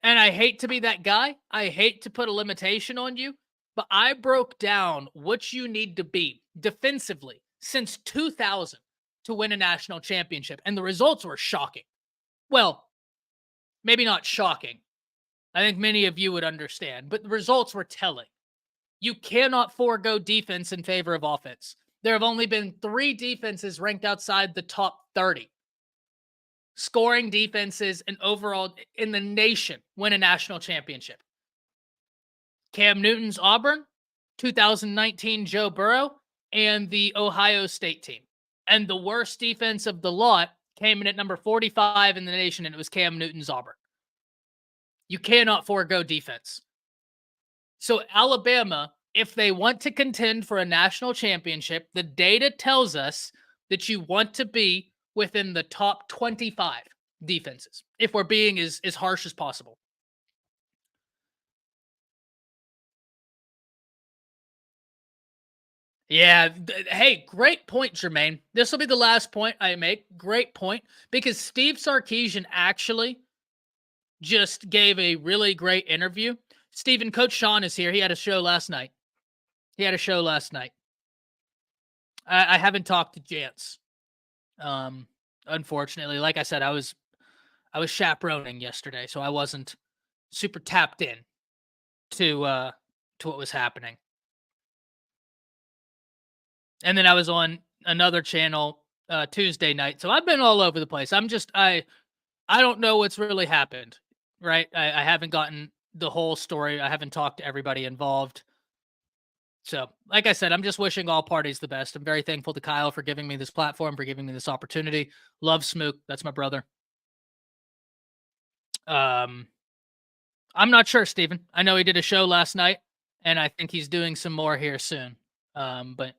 And I hate to be that guy. I hate to put a limitation on you, but I broke down what you need to be defensively since 2000 to win a national championship. And the results were shocking. Well, maybe not shocking. I think many of you would understand, but the results were telling. You cannot forego defense in favor of offense. There have only been 3 defenses ranked outside the top 30. Scoring defenses and overall in the nation win a national championship. Cam Newton's Auburn, 2019 Joe Burrow, and the Ohio State team. And the worst defense of the lot came in at number 45 in the nation, and it was Cam Newton's Auburn. You cannot forego defense. So Alabama, if they want to contend for a national championship, the data tells us that you want to be within the top 25 defenses, if we're being as harsh as possible. Yeah. Hey, great point, Jermaine. This will be the last point I make. Great point. Because Steve Sarkisian actually just gave a really great interview. Stephen, Coach Sean is here. He had a show last night. I haven't talked to Jance. Unfortunately, like I said, I was chaperoning yesterday, so I wasn't super tapped in to what was happening. And then I was on another channel Tuesday night, so I've been all over the place. I don't know what's really happened, right? I haven't gotten the whole story. I haven't talked to everybody involved. So, like I said, I'm just wishing all parties the best. I'm very thankful to Kyle for giving me this platform, for giving me this opportunity. Love Smook. That's my brother. I'm not sure, Steven. I know he did a show last night, and I think he's doing some more here soon. But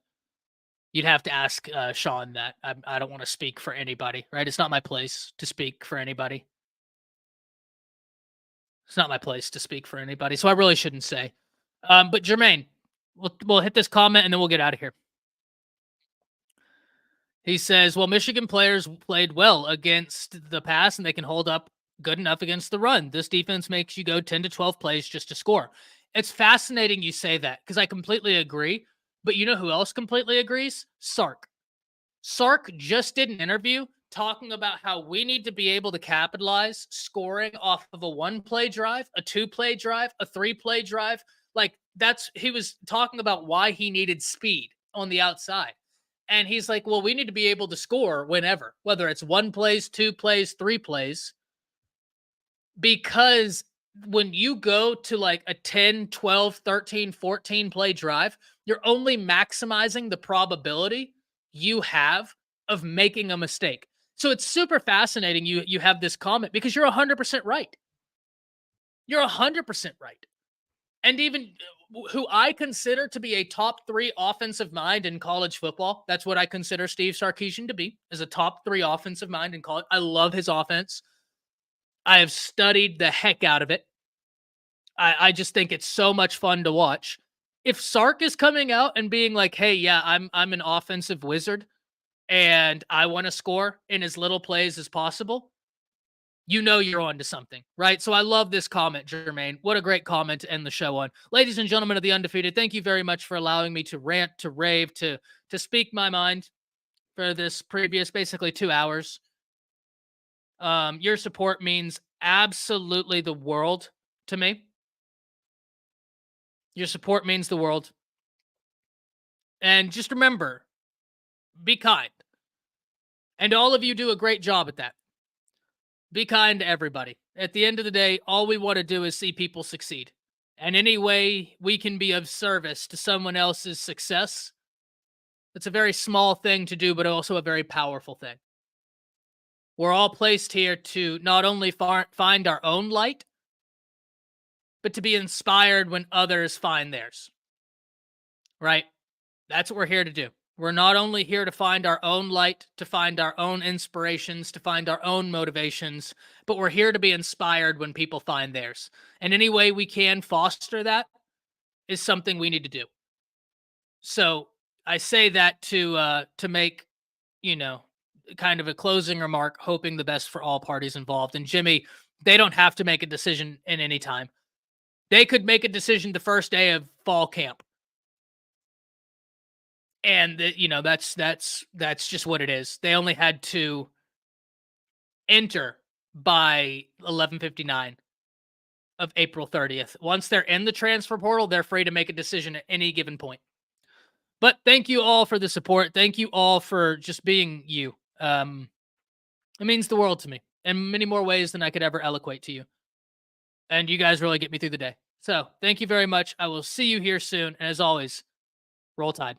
you'd have to ask Sean that. I don't want to speak for anybody, right? It's not my place to speak for anybody. So I really shouldn't say. But Jermaine, we'll hit this comment and then we'll get out of here. He says, well, Michigan players played well against the pass and they can hold up good enough against the run. This defense makes you go 10 to 12 plays just to score. It's fascinating you say that because I completely agree. But you know who else completely agrees? Sark. Sark just did an interview talking about how we need to be able to capitalize scoring off of a 1-play drive, a 2-play drive, a 3-play drive. Like he was talking about why he needed speed on the outside. And he's like, well, we need to be able to score whenever, whether it's 1 plays, 2 plays, 3 plays, because when you go to like a 10, 12, 13, 14 play drive, you're only maximizing the probability you have of making a mistake. So it's super fascinating you have this comment because you're 100% right. You're 100% right. And even who I consider to be a top 3 offensive mind in college football, that's what I consider Steve Sarkisian to be, is a top 3 offensive mind in college. I love his offense. I have studied the heck out of it. I just think it's so much fun to watch. If Sark is coming out and being like, hey, yeah, I'm an offensive wizard and I want to score in as little plays as possible, you know you're on to something, right? So I love this comment, Jermaine. What a great comment to end the show on. Ladies and gentlemen of the Undefeated, thank you very much for allowing me to rant, to rave, to speak my mind for this previous basically 2 hours. Your support means absolutely the world to me. Your support means the world. And just remember, be kind. And all of you do a great job at that. Be kind to everybody. At the end of the day, all we want to do is see people succeed. And any way we can be of service to someone else's success, it's a very small thing to do, but also a very powerful thing. We're all placed here to not only find our own light, but to be inspired when others find theirs. Right? That's what we're here to do. We're not only here to find our own light, to find our own inspirations, to find our own motivations, but we're here to be inspired when people find theirs. And any way we can foster that is something we need to do. So I say that to make, kind of a closing remark, hoping the best for all parties involved. And Jimmy, they don't have to make a decision in any time. They could make a decision the first day of fall camp. And that's just what it is. They only had to enter by 11:59 of April 30th. Once they're in the transfer portal, they're free to make a decision at any given point. But thank you all for the support. Thank you all for just being you. It means the world to me in many more ways than I could ever eloquate to you. And you guys really get me through the day. So thank you very much. I will see you here soon. And as always, roll Tide.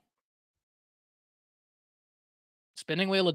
Spinning wheel of